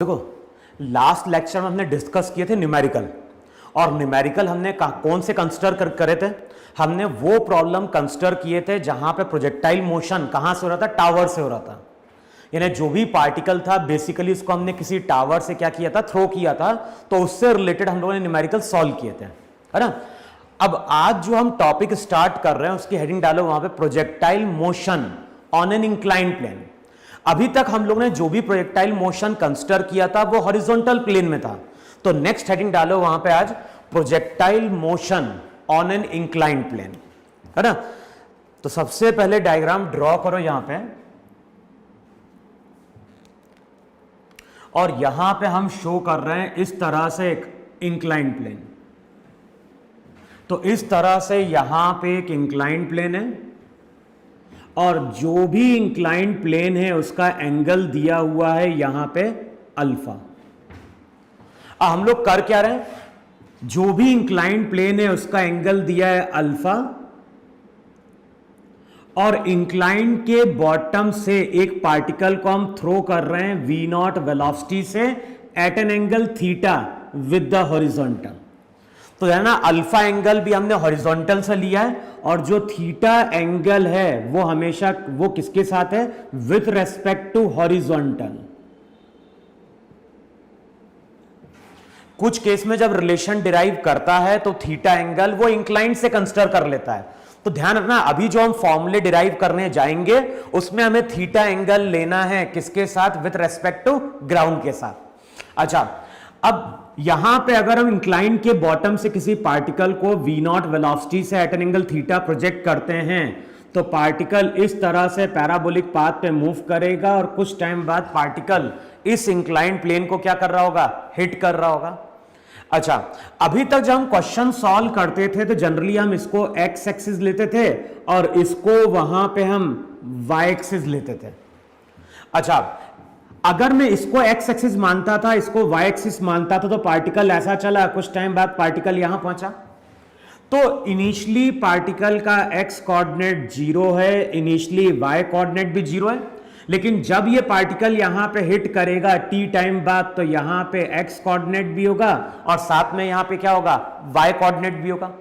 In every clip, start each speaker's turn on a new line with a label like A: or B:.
A: देखो, last lecture में हमने डिस्कस किए थे न्यूमेरिकल, और न्यूमेरिकल हमने कौन से कंसिडर करे थे? हमने वो प्रॉब्लम कंसिडर किए थे जहां पे प्रोजेक्टाइल मोशन कहां से हो रहा था? टावर से हो रहा था। यानी जो भी पार्टिकल था बेसिकली उसको हमने किसी टावर से क्या किया था? थ्रो किया था। तो उससे रिलेटेड हम लोगों ने न्यूमेरिकल सॉल्व किए थे, है ना। अब आज जो हम टॉपिक स्टार्ट कर रहे हैं उसकी हेडिंग डालो वहां पे projectile motion on an inclined plane. अभी तक हम लोग ने जो भी प्रोजेक्टाइल मोशन कंसिडर किया था वो हॉरिजॉन्टल प्लेन में था। तो नेक्स्ट हेडिंग डालो वहां पे आज projectile motion on an inclined plane, है ना। तो सबसे पहले डायग्राम ड्रॉ करो यहां पे, और यहां पे हम शो कर रहे हैं इस तरह से एक इंक्लाइंड प्लेन। तो इस तरह से यहां पे एक इंक्लाइंड प्लेन है, और जो भी इंक्लाइंड प्लेन है उसका एंगल दिया हुआ है यहां पे अल्फा। हम लोग कर क्या रहे हैं? जो भी इंक्लाइंड प्लेन है उसका एंगल दिया है अल्फा, और इंक्लाइंड के बॉटम से एक पार्टिकल को हम थ्रो कर रहे हैं वी नॉट वेलोसिटी से at an angle theta with the horizontal. तो है ना, अल्फा एंगल भी हमने हॉरिजॉन्टल से लिया है, और जो थीटा एंगल है वो हमेशा वो किसके साथ है? With respect to horizontal. कुछ केस में जब रिलेशन डिराइव करता है तो थीटा एंगल वो इंक्लाइंड से कंसिडर कर लेता है। तो ध्यान रखना, अभी जो हम फॉर्मूले डिराइव करने जाएंगे उसमें हमें थीटा एंगल लेना है किसके साथ? विथ रेस्पेक्ट टू ग्राउंड के साथ। अच्छा, अब यहां पे अगर हम इंक्लाइन के बॉटम से किसी पार्टिकल को वी नॉट वेलोसिटी से at an angle theta project करते हैं तो पार्टिकल इस तरह से पैराबोलिक पाथ पे मूव करेगा, और कुछ टाइम बाद पार्टिकल इस इंक्लाइंड प्लेन को क्या कर रहा होगा? हिट कर रहा होगा। अच्छा, अभी तक जब हम क्वेश्चन सॉल्व करते थे तो जनरली हम इसको एक्स एक्सिस लेते थे और इसको वहां पे हम वाई एक्सिस लेते थे। अच्छा, अगर मैं इसको एक्स एक्सिस मानता था, इसको वाई एक्सिस मानता था, तो पार्टिकल ऐसा चला, कुछ टाइम बाद पार्टिकल यहां पहुंचा। तो इनिशियली पार्टिकल का एक्स कोऑर्डिनेट 0 है, इनिशियली वाई कोऑर्डिनेट भी 0 है, लेकिन जब ये पार्टिकल यहां पे हिट करेगा टी टाइम बाद तो यहां पे एक्स कोऑर्डिनेट भी होगा और साथ में यहां पे क्या होगा? वाई कोऑर्डिनेट भी होगा।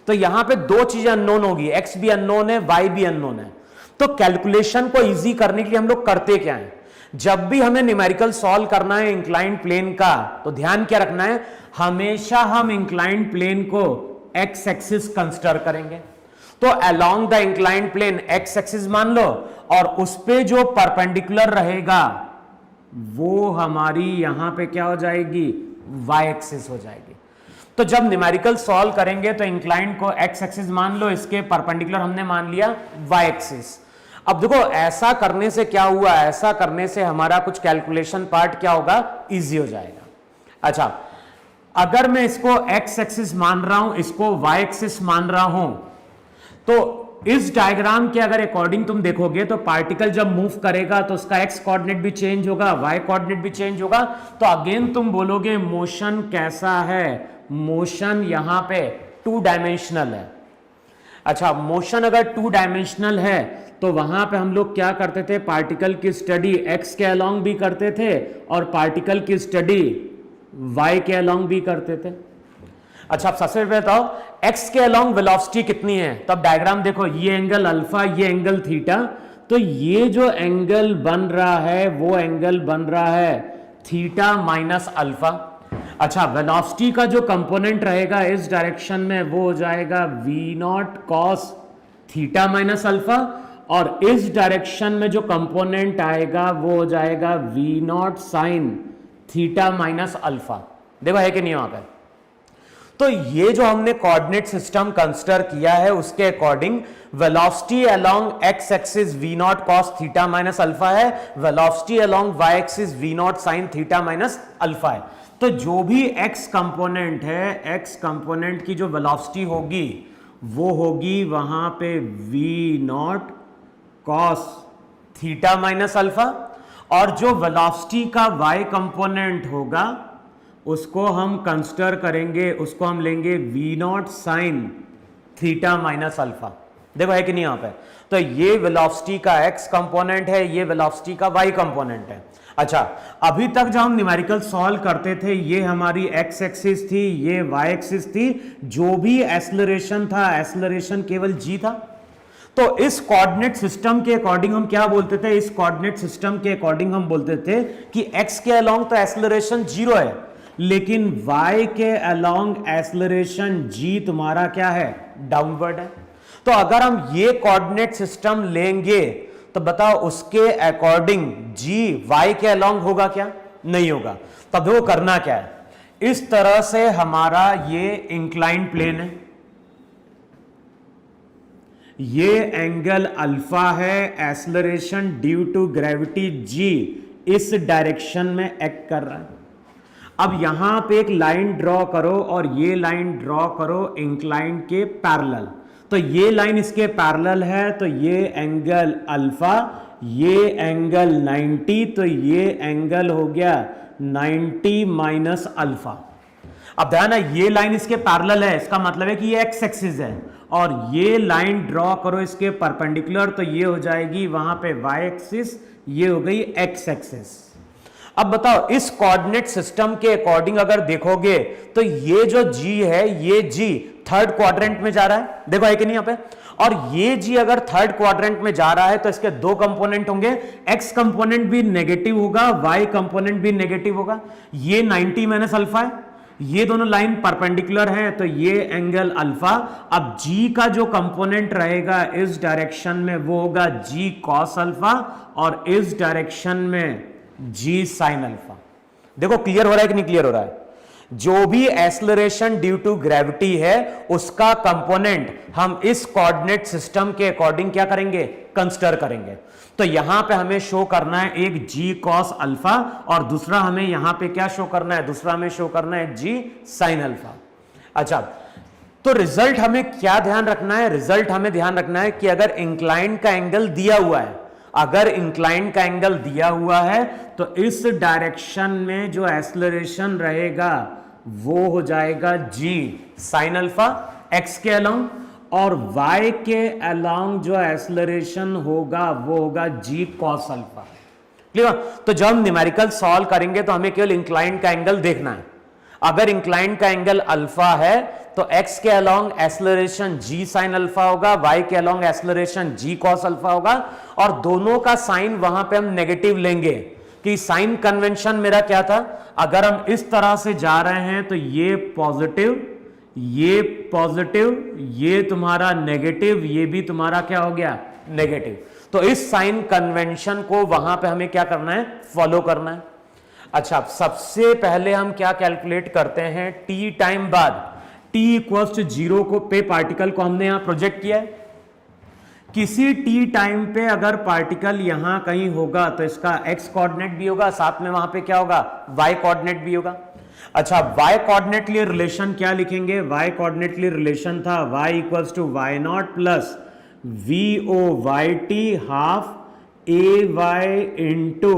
A: तो यहां पे दो चीजें अननोन होगी, एक्स भी अननोन है, वाई भी अननोन है। तो कैलकुलेशन को इजी करने के लिए हम लोग करते क्या है? जब भी हमें न्यूमेरिकल सॉल्व करना है इंक्लाइंड प्लेन का, तो ध्यान क्या रखना है? हमेशा हम इंक्लाइंड प्लेन को एक्स एक्सिस कंसिडर करेंगे। तो along the inclined plane x axis मान लो, और उस पे जो परपेंडिकुलर रहेगा वो हमारी यहां पे क्या हो जाएगी? वाई एक्सिस हो जाएगी। तो जब न्यूमेरिकल सॉल्व करेंगे तो इंक्लाइंड को एक्स एक्सिस मान लो, इसके परपेंडिकुलर हमने मान लिया वाई एक्सिस। अब देखो, ऐसा करने से क्या हुआ? ऐसा करने से हमारा कुछ कैलकुलेशन पार्ट क्या होगा? इजी हो जाएगा। अच्छा, अगर मैं इसको एक्स एक्सिस मान रहा हूं, इसको वाई एक्सिस मान रहा हूं, तो इस डायग्राम के अगर अकॉर्डिंग तुम देखोगे तो पार्टिकल जब मूव करेगा तो उसका एक्स कोऑर्डिनेट भी चेंज होगा, वाई कोऑर्डिनेट भी चेंज होगा। तो अगेन तुम बोलोगे मोशन कैसा है? मोशन यहां पे 2 डायमेंशनल है। अच्छा, मोशन अगर 2 डायमेंशनल है तो वहां पे हम लोग क्या करते थे? पार्टिकल की स्टडी एक्स के अलोंग भी करते थे और पार्टिकल की स्टडी वाई के अलोंग भी करते थे। अच्छा, अब सबसे पहले बताओ एक्स के अलोंग वेलोसिटी कितनी है? तब डायग्राम देखो, ये एंगल अल्फा, ये एंगल थीटा। तो ये जो एंगल बन रहा है वो एंगल बन रहा है थीटा माइनस अल्फा। अच्छा, वेलोसिटी का जो कंपोनेंट रहेगा इस डायरेक्शन में वो हो जाएगा v naught cos theta minus alpha, और इस डायरेक्शन में जो कंपोनेंट आएगा वो हो जाएगा v naught sine theta minus alpha. देखो है कि नहीं वहां पे? तो ये जो हमने कोऑर्डिनेट सिस्टम कंसिडर किया है उसके according velocity along X axis V naught cos theta minus alpha है, velocity along Y axis V naught sine theta minus alpha है। तो जो भी एक्स कंपोनेंट है, एक्स कंपोनेंट की जो वेलोसिटी होगी वो होगी वहां पे V naught cos theta minus alpha, और जो वेलोसिटी का वाई कंपोनेंट होगा उसको हम कंसिडर करेंगे, उसको हम लेंगे v naught sine theta minus alpha. देखो है कि नहीं यहां पे? तो ये वेलोसिटी का एक्स कंपोनेंट है, ये वेलोसिटी का वाई कंपोनेंट है। अच्छा, अभी तक जब हम न्यूमेरिकल सॉल्व करते थे, ये हमारी एक्स एक्सिस थी, ये वाई एक्सिस थी, जो भी एक्सेलरेशन था, एक्सेलरेशन केवल जी था। तो इस कोऑर्डिनेट सिस्टम के अकॉर्डिंग हम क्या बोलते थे, इस कोऑर्डिनेट सिस्टम के अकॉर्डिंग हम बोलते थे कि एक्स के अलोंग तो एक्सेलरेशन जीरो है, लेकिन वाई के अलोंग एक्सेलरेशन जी तुम्हारा क्या है, डाउनवर्ड है। तो अगर हम ये कोऑर्डिनेट सिस्टम लेंगे तो बताओ उसके अकॉर्डिंग जी वाई के अलोंग होगा क्या, नहीं होगा। तब वो करना क्या है, इस तरह से हमारा ये इंक्लाइंड प्लेन है, ये एंगल अल्फा है, acceleration due to gravity G इस डायरेक्शन में एक्ट कर रहा है। अब यहां पे एक लाइन ड्रॉ करो और ये लाइन ड्रॉ करो इंक्लाइंड के पैरेलल। तो ये लाइन इसके पैरेलल है, तो ये एंगल अल्फा, ये एंगल 90, तो ये एंगल हो गया 90 माइनस अल्फा। अब ध्यान है, ये लाइन इसके पैरेलल है, इसका मतलब है कि ये एक्स एक्सिस है, और ये लाइन ड्रॉ करो इसके परपेंडिकुलर, तो ये हो जाएगी वहां पे वाई एक्सिस, ये हो गई एक्स एक्सिस। अब बताओ इस कोऑर्डिनेट सिस्टम के अकॉर्डिंग अगर देखोगे तो ये जो जी है, ये जी थर्ड क्वाड्रेंट में जा रहा है, देखो है कि नहीं यहां पे, और ये जी अगर थर्ड क्वाड्रेंट में जा रहा है तो इसके दो कंपोनेंट होंगे, एक्स कंपोनेंट भी नेगेटिव होगा, वाई कंपोनेंट भी नेगेटिव होगा। ये 90 माइनस अल्फा है, ये दोनों लाइन परपेंडिकुलर है, तो ये एंगल अल्फा। अब जी का जो कंपोनेंट रहेगा इस डायरेक्शन में वो होगा जी कॉस अल्फा, और इस डायरेक्शन में जी साइन अल्फा। देखो क्लियर हो रहा है कि नहीं क्लियर हो रहा है, जो भी एक्सेलरेशन ड्यू टू ग्रेविटी है उसका कंपोनेंट हम इस कोऑर्डिनेट सिस्टम के अकॉर्डिंग क्या करेंगे, कंसीडर करेंगे। तो यहां पे हमें शो करना है एक जी कॉस अल्फा, और दूसरा हमें यहां पे क्या शो करना है, दूसरा हमें शो करना है जी साइन अल्फा। अच्छा, तो रिजल्ट हमें क्या ध्यान रखना है, रिजल्ट हमें ध्यान रखना है कि अगर इंक्लाइन का एंगल दिया हुआ है, अगर इंक्लाइन का एंगल दिया हुआ है तो इस डायरेक्शन में जो एक्सेलरेशन रहेगा वो हो जाएगा जी साइन अल्फा एक्स के अलोंग, और y के अलोंग जो एक्सेलरेशन होगा वो होगा जी कॉस अल्फा। क्लियर? तो जब हम न्यूमेरिकल सॉल्व करेंगे तो हमें केवल इंक्लाइन का एंगल देखना है। अगर इंक्लाइन का एंगल अल्फा है तो x के along acceleration g sine alpha होगा, y के along acceleration g cos alpha होगा, और दोनों का साइन वहां पे हम नेगेटिव लेंगे कि साइन कन्वेंशन मेरा क्या था, अगर हम इस तरह से जा रहे हैं तो ये पॉजिटिव, ये तुम्हारा नेगेटिव, ये भी तुम्हारा क्या हो गया, नेगेटिव। तो इस साइन कन्वेंशन को वहां पे हमें क्या करना है, फॉलो करना है। अच्छा, सबसे पहले हम क्या कैलकुलेट करते हैं, टी टाइम बाद, टी इक्वल्स टू 0 को पे पार्टिकल को हमने यहां प्रोजेक्ट किया है। किसी टी टाइम पे अगर पार्टिकल यहां कहीं होगा तो इसका एक्स कोऑर्डिनेट भी होगा, साथ में वहां पे क्या होगा, वाई कोऑर्डिनेट भी होगा। अच्छा, वाई कोऑर्डिनेट लिए रिलेशन क्या लिखेंगे, वाई कोऑर्डिनेट लिए रिलेशन था y equals to y naught plus v o y t half a y into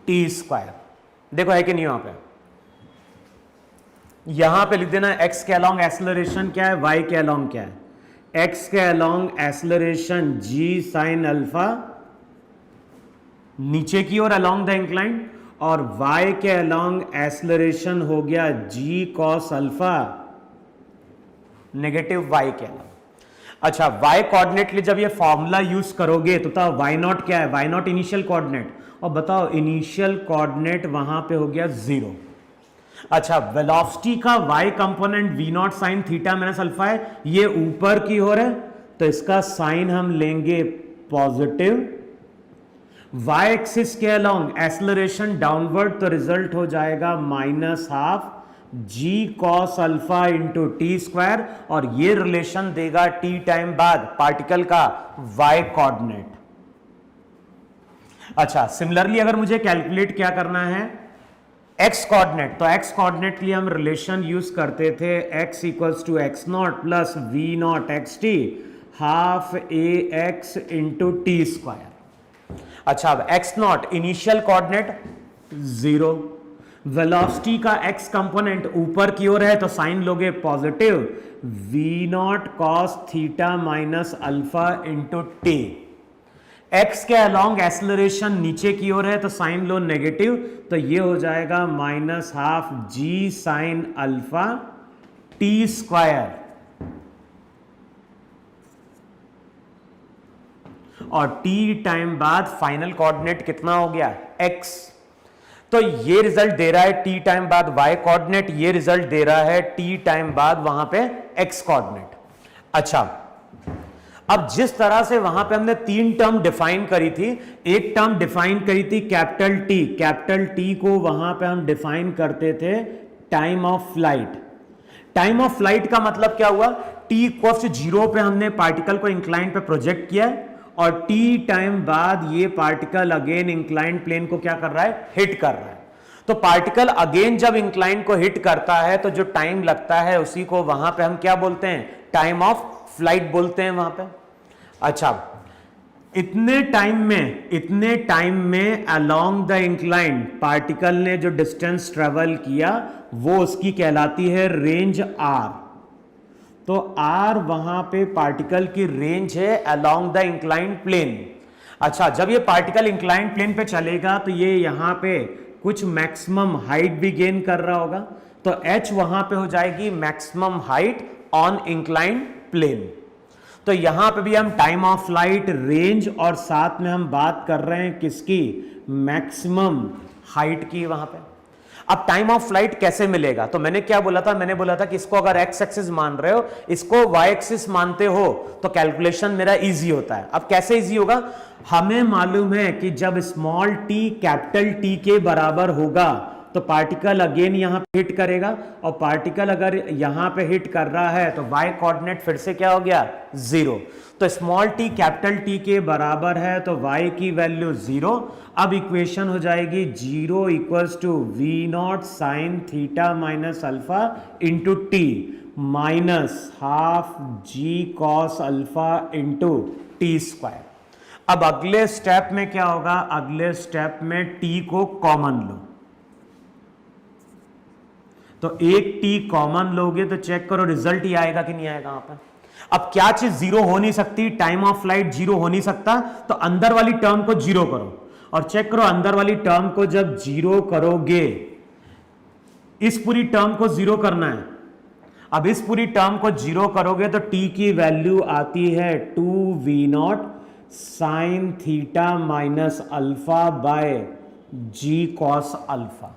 A: T square. देखो है कि नहीं, वहां पे यहां पे लिख देना एक्स के अलोंग एक्सेलरेशन क्या है, वाई के अलोंग क्या है, एक्स के अलोंग एक्सेलरेशन जी साइन अल्फा नीचे की ओर अलोंग द इंक्लाइन, और y के अलोंग एक्सेलरेशन हो गया g cos alpha negative y के अलोंग। अच्छा, y कोऑर्डिनेट लिए जब ये फॉर्मूला यूज करोगे तो बताओ y नॉट क्या है, y नॉट इनिशियल कोऑर्डिनेट, और बताओ इनिशियल कोऑर्डिनेट वहां पे हो गया 0। अच्छा, वेलोसिटी का y component v naught sine theta minus alpha है, ये ऊपर की ओर है तो इसका साइन हम लेंगे पॉजिटिव, y एक्सिस के अलोंग एक्सेलरेशन डाउनवर्ड, तो रिजल्ट हो जाएगा माइनस हाफ जी cos alpha into T square, और ये रिलेशन देगा टी टाइम बाद पार्टिकल का y कोऑर्डिनेट। अच्छा, सिमिलरली अगर मुझे कैलकुलेट क्या करना है x कोऑर्डिनेट, तो x कोऑर्डिनेट के लिए हम रिलेशन यूज करते थे x equals to x naught plus V naught x T half A x into T square. अच्छा, अब x not initial coordinate 0, velocity का x कंपोनेंट ऊपर की ओर है तो साइन लोगे positive v not cos theta minus alpha into T, x के अलोंग एक्सेलरेशन नीचे की ओर है तो साइन लो नेगेटिव, तो ये हो जाएगा minus half g sine alpha t square, और टी टाइम बाद फाइनल कोऑर्डिनेट कितना हो गया x, तो ये रिजल्ट दे रहा है टी टाइम बाद y कोऑर्डिनेट, ये रिजल्ट दे रहा है टी टाइम बाद वहां पे x कोऑर्डिनेट। अच्छा, अब जिस तरह से वहां पे हमने 3 टर्म डिफाइन करी थी, एक टर्म डिफाइन करी थी कैपिटल टी को वहां पे हम डिफाइन करते थे time of flight. Time of flight का मतलब क्या हुआ, टी इक्वल टू 0 पे हमने पार्टिकल को इंक्लाइन पे प्रोजेक्ट किया है, और टी टाइम बाद ये पार्टिकल अगेन इंक्लाइंड प्लेन को क्या कर रहा है, हिट कर रहा है। तो पार्टिकल अगेन जब इंक्लाइंड को हिट करता है तो जो टाइम लगता है उसी को वहां पे हम क्या बोलते हैं, टाइम ऑफ फ्लाइट बोलते हैं वहां पे। अच्छा, इतने टाइम में अलोंग द इंक्लाइंड पार्टिकल ने जो डिस्टेंस ट्रेवल किया वो उसकी कहलाती है रेंज आर। तो आर वहां पे पार्टिकल की रेंज है अलोंग द इंक्लाइंड प्लेन। अच्छा, जब ये पार्टिकल इंक्लाइंड प्लेन पे चलेगा तो ये यहां पे कुछ मैक्सिमम हाइट भी गेन कर रहा होगा, तो h वहां पे हो जाएगी maximum height on inclined plane. तो यहां पे भी हम टाइम ऑफ फ्लाइट, रेंज और साथ में हम बात कर रहे हैं किसकी, मैक्सिमम हाइट की वहां पे। अब टाइम ऑफ फ्लाइट कैसे मिलेगा, तो मैंने क्या बोला था, मैंने बोला था कि इसको अगर एक्स एक्सिस मान रहे हो, इसको वाई एक्सिस मानते हो तो कैलकुलेशन मेरा इजी होता है। अब कैसे इजी होगा, हमें मालूम है कि जब स्मॉल टी कैपिटल टी के बराबर होगा तो पार्टिकल अगेन यहां पे हिट करेगा, और पार्टिकल अगर यहां पे हिट कर रहा है तो y कोऑर्डिनेट फिर से क्या हो गया, 0। तो स्मॉल टी कैपिटल टी के बराबर है तो y की वैल्यू 0। अब इक्वेशन हो जाएगी 0 equals to v naught sine theta minus alpha into t minus half ji cos alpha into T square. अब अगले स्टेप में क्या होगा, अगले स्टेप में टी को कॉमन लो, तो एक टी कॉमन लोगे तो चेक करो रिजल्ट ही आएगा कि नहीं आएगा वहां पर। अब क्या चीज 0 हो नहीं सकती, टाइम ऑफ फ्लाइट 0 हो नहीं सकता, तो अंदर वाली टर्म को 0 करो और चेक करो अंदर वाली टर्म को जब 0 करोगे, इस पूरी टर्म को 0 करना है। अब इस पूरी टर्म को 0 करोगे तो टी की वैल्यू आती है 2v0 sine theta minus alpha by g cos alpha.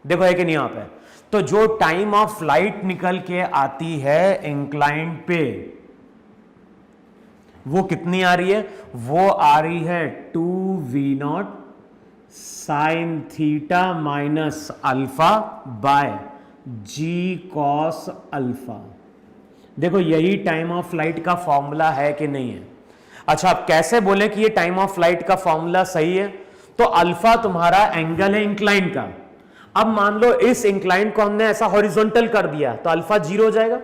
A: देखो है कि नहीं यहां पे, तो जो टाइम ऑफ फ्लाइट निकल के आती है इंक्लाइंड पे वो कितनी आ रही है, वो आ रही है 2v0 sine theta minus alpha by g cos alpha. देखो यही टाइम ऑफ फ्लाइट का फॉर्मूला है कि नहीं है। अच्छा, आप कैसे बोले कि ये टाइम ऑफ फ्लाइट का फॉर्मूला सही है, तो अल्फा तुम्हारा एंगल है इंक्लाइंड का। अब मान लो इस इंक्लाइंड को हमने ऐसा हॉरिजॉन्टल कर दिया तो अल्फा 0 हो जाएगा।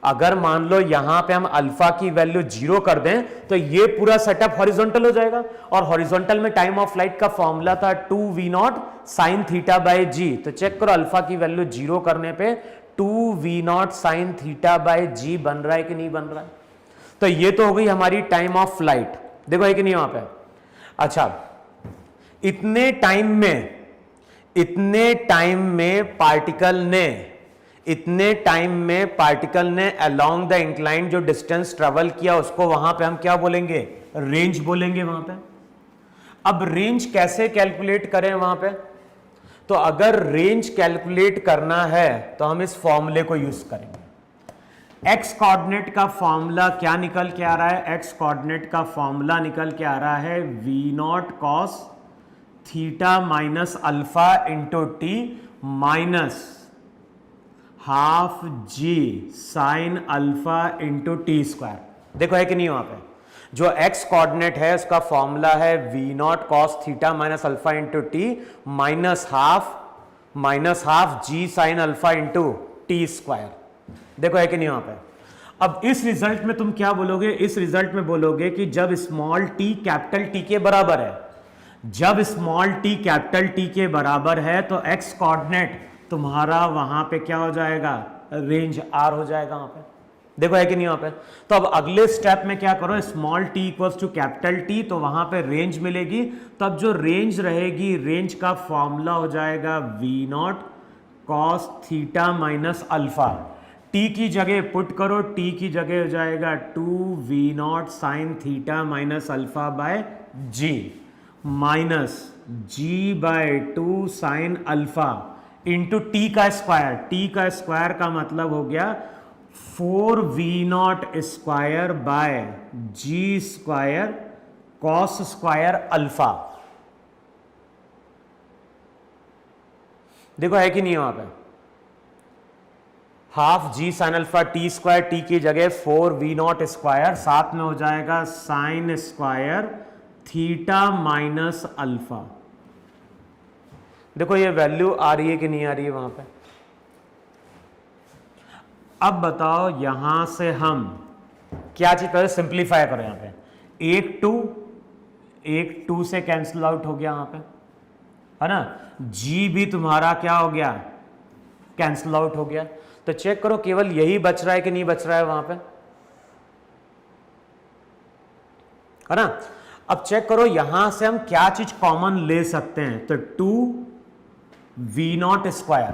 A: अगर मान लो यहां पे हम अल्फा की वैल्यू 0 कर दें तो ये पूरा सेटअप हॉरिजॉन्टल हो जाएगा, और हॉरिजॉन्टल में टाइम ऑफ फ्लाइट का फॉर्मूला था 2v0 साइन थीटा बाय जी। तो चेक करो अल्फा की वैल्यू 0 करने पे 2v0 साइन थीटा बाय जी बन रहा है कि नहीं बन रहा है। तो ये तो हो गई हमारी टाइम ऑफ फ्लाइट, देखो है कि नहीं वहां पे। अच्छा, इतने टाइम में पार्टिकल ने अलोंग द इंक्लाइंड जो डिस्टेंस ट्रेवल किया उसको वहां पे हम क्या बोलेंगे, रेंज बोलेंगे वहां पे। अब रेंज कैसे कैलकुलेट करें वहां पे, तो अगर रेंज कैलकुलेट करना है तो हम इस फॉर्मूले को यूज करेंगे। एक्स कोऑर्डिनेट का फॉर्मूला क्या निकल के आ रहा है, एक्स कोऑर्डिनेट का फॉर्मूला निकल के आ रहा है v0 cos theta minus alpha into t minus half g sine alpha into T square. देखो है कि नहीं वहां पे, जो एक्स कोऑर्डिनेट है उसका फॉर्मूला है v0 cos theta minus alpha into t minus half g sine alpha into T square. देखो है कि नहीं वहां पे। अब इस रिजल्ट में तुम क्या बोलोगे, इस रिजल्ट में बोलोगे कि जब स्मॉल टी कैपिटल टी के बराबर है, जब स्मॉल टी कैपिटल टी के बराबर है तो एक्स कोऑर्डिनेट तुम्हारा वहां पे क्या हो जाएगा, रेंज आर हो जाएगा वहां पे। देखो है कि नहीं वहां पे। तो अब अगले स्टेप में क्या करो, small t equals to capital t, तो वहां पे रेंज मिलेगी। तो अब जो रेंज रहेगी, रेंज का फॉर्मूला हो जाएगा v naught cos theta minus alpha. T की जगह पुट करो, टी की जगह हो जाएगा 2v0 sine theta minus alpha by g, minus g by 2 sine alpha into t का स्क्वायर। टी का स्क्वायर का मतलब हो गया 4v0 square by g square cos square alpha. देखो है कि नहीं वहां पे, half g sine alpha t square, t की जगह 4v0 स्क्वायर, साथ में हो जाएगा sine square theta minus alpha. देखो ये वैल्यू आ रही है कि नहीं आ रही है वहां पे। अब बताओ यहां से हम क्या चीज पहले सिंप्लीफाई करें। यहां पे एक टू से कैंसिल आउट हो गया वहां पे, है ना। जी भी तुम्हारा क्या हो गया, कैंसिल आउट हो गया। तो चेक करो केवल यही बच रहा है कि नहीं बच रहा है वहां पे, है ना। अब चेक करो यहां से हम क्या चीज कॉमन ले सकते हैं। तो 2v0 स्क्वायर,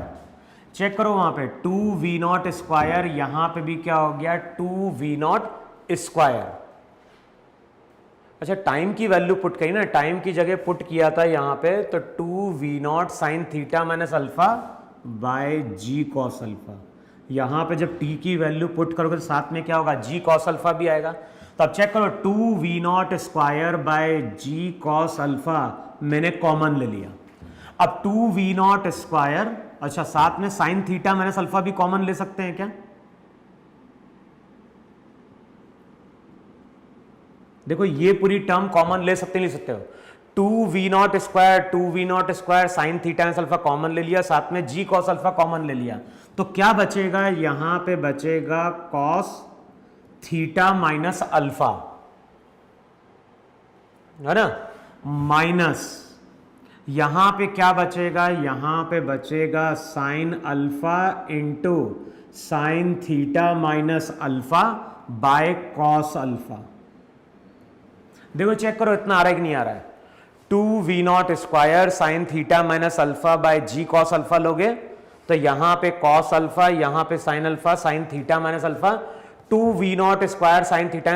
A: चेक करो वहां पे 2v0 स्क्वायर, यहां पे भी क्या हो गया 2v0 स्क्वायर। अच्छा टाइम की वैल्यू पुट करी ना, टाइम की जगह पुट किया था यहां पे, तो 2v0 sine theta minus alpha by g cos alpha. यहां पे जब t की वैल्यू पुट करोगे तो साथ में क्या होगा, जी कॉस अल्फा भी आएगा। तो अब चेक करो 2v0 square by g cos alpha मैंने कॉमन ले लिया। अब 2v0 स्क्वायर, अच्छा साथ में साइन थीटा माइनस अल्फा भी कॉमन ले सकते हैं क्या। देखो ये पूरी टर्म कॉमन ले सकते हो। 2v0 square sine theta minus alpha common ले लिया, साथ में जी कॉस अल्फा कॉमन ले लिया। तो क्या बचेगा, यहां पे बचेगा कॉस थीटा माइनस अल्फा, है ना, माइनस यहां पे क्या बचेगा, यहां पे बचेगा sign alpha into sine theta minus alpha by cos alpha. देखो चेक करो इतना आ रहा है कि नहीं आ रहा है। 2v0 square sine theta minus alpha by g cos alpha लोगे तो यहां पे कॉस अल्फा, यहां पे sine alpha, sine theta minus alpha, 2v0 square sine theta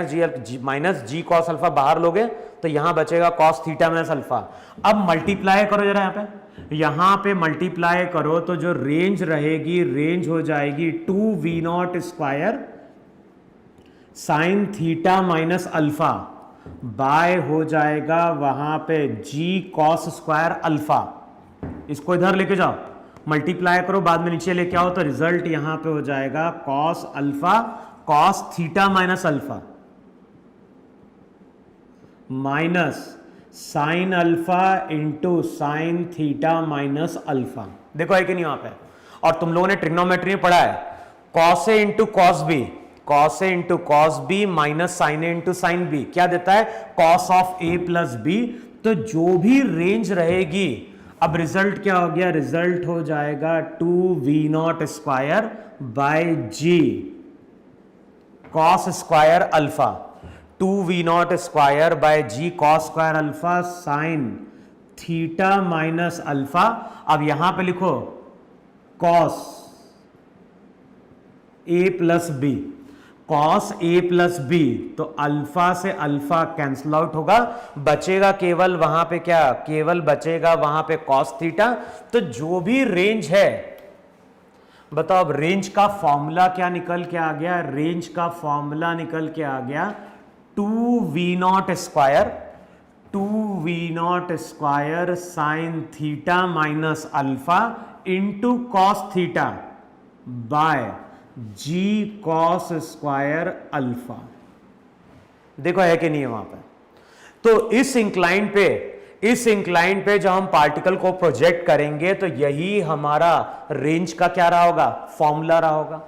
A: minus g cos alpha बाहर लोगे तो यहां बचेगा कॉस थीटा माइनस अल्फा। अब मल्टीप्लाई करो जरा यहां पे मल्टीप्लाई करो तो जो रेंज रहेगी, रेंज हो जाएगी 2v0 square sine theta minus alpha bye हो जाएगा वहां पे जी कॉस स्क्वायर अल्फा। इसको इधर लेके जाओ, मल्टीप्लाई करो, बाद में नीचे लेके आओ तो रिजल्ट यहां पे हो जाएगा cos alpha cos theta minus alpha minus sign alpha into sine theta minus alpha. देखो है कि नहीं वहां पे। और तुम लोगों ने ट्रिग्नोमेट्री में पढ़ा है cos a into cos b, cos a into cos b minus sine a into sine b क्या देता है, cos of a plus b. तो जो भी रेंज रहेगी, अब रिजल्ट क्या हो गया, रिजल्ट हो जाएगा 2v0 square by g cos square alpha, 2v0 square by g cos square alpha sine theta minus alpha. अब यहां पे लिखो cos a plus b, cos a plus b, तो अल्फा से अल्फा कैंसिल आउट होगा, बचेगा केवल वहां पे क्या, केवल बचेगा वहां पे कॉस थीटा। तो जो भी रेंज है, बताओ अब रेंज का फॉर्मूला क्या निकल के आ गया, रेंज का फॉर्मूला निकल के आ गया 2v0 square, 2v0 square sine theta minus alpha into cos theta by g cos square alpha. देखो है कि नहीं है वहां पे। तो इस इंक्लाइन पे जब हम पार्टिकल को प्रोजेक्ट करेंगे तो यही हमारा रेंज का क्या रहा होगा, फॉर्मूला रहा होगा।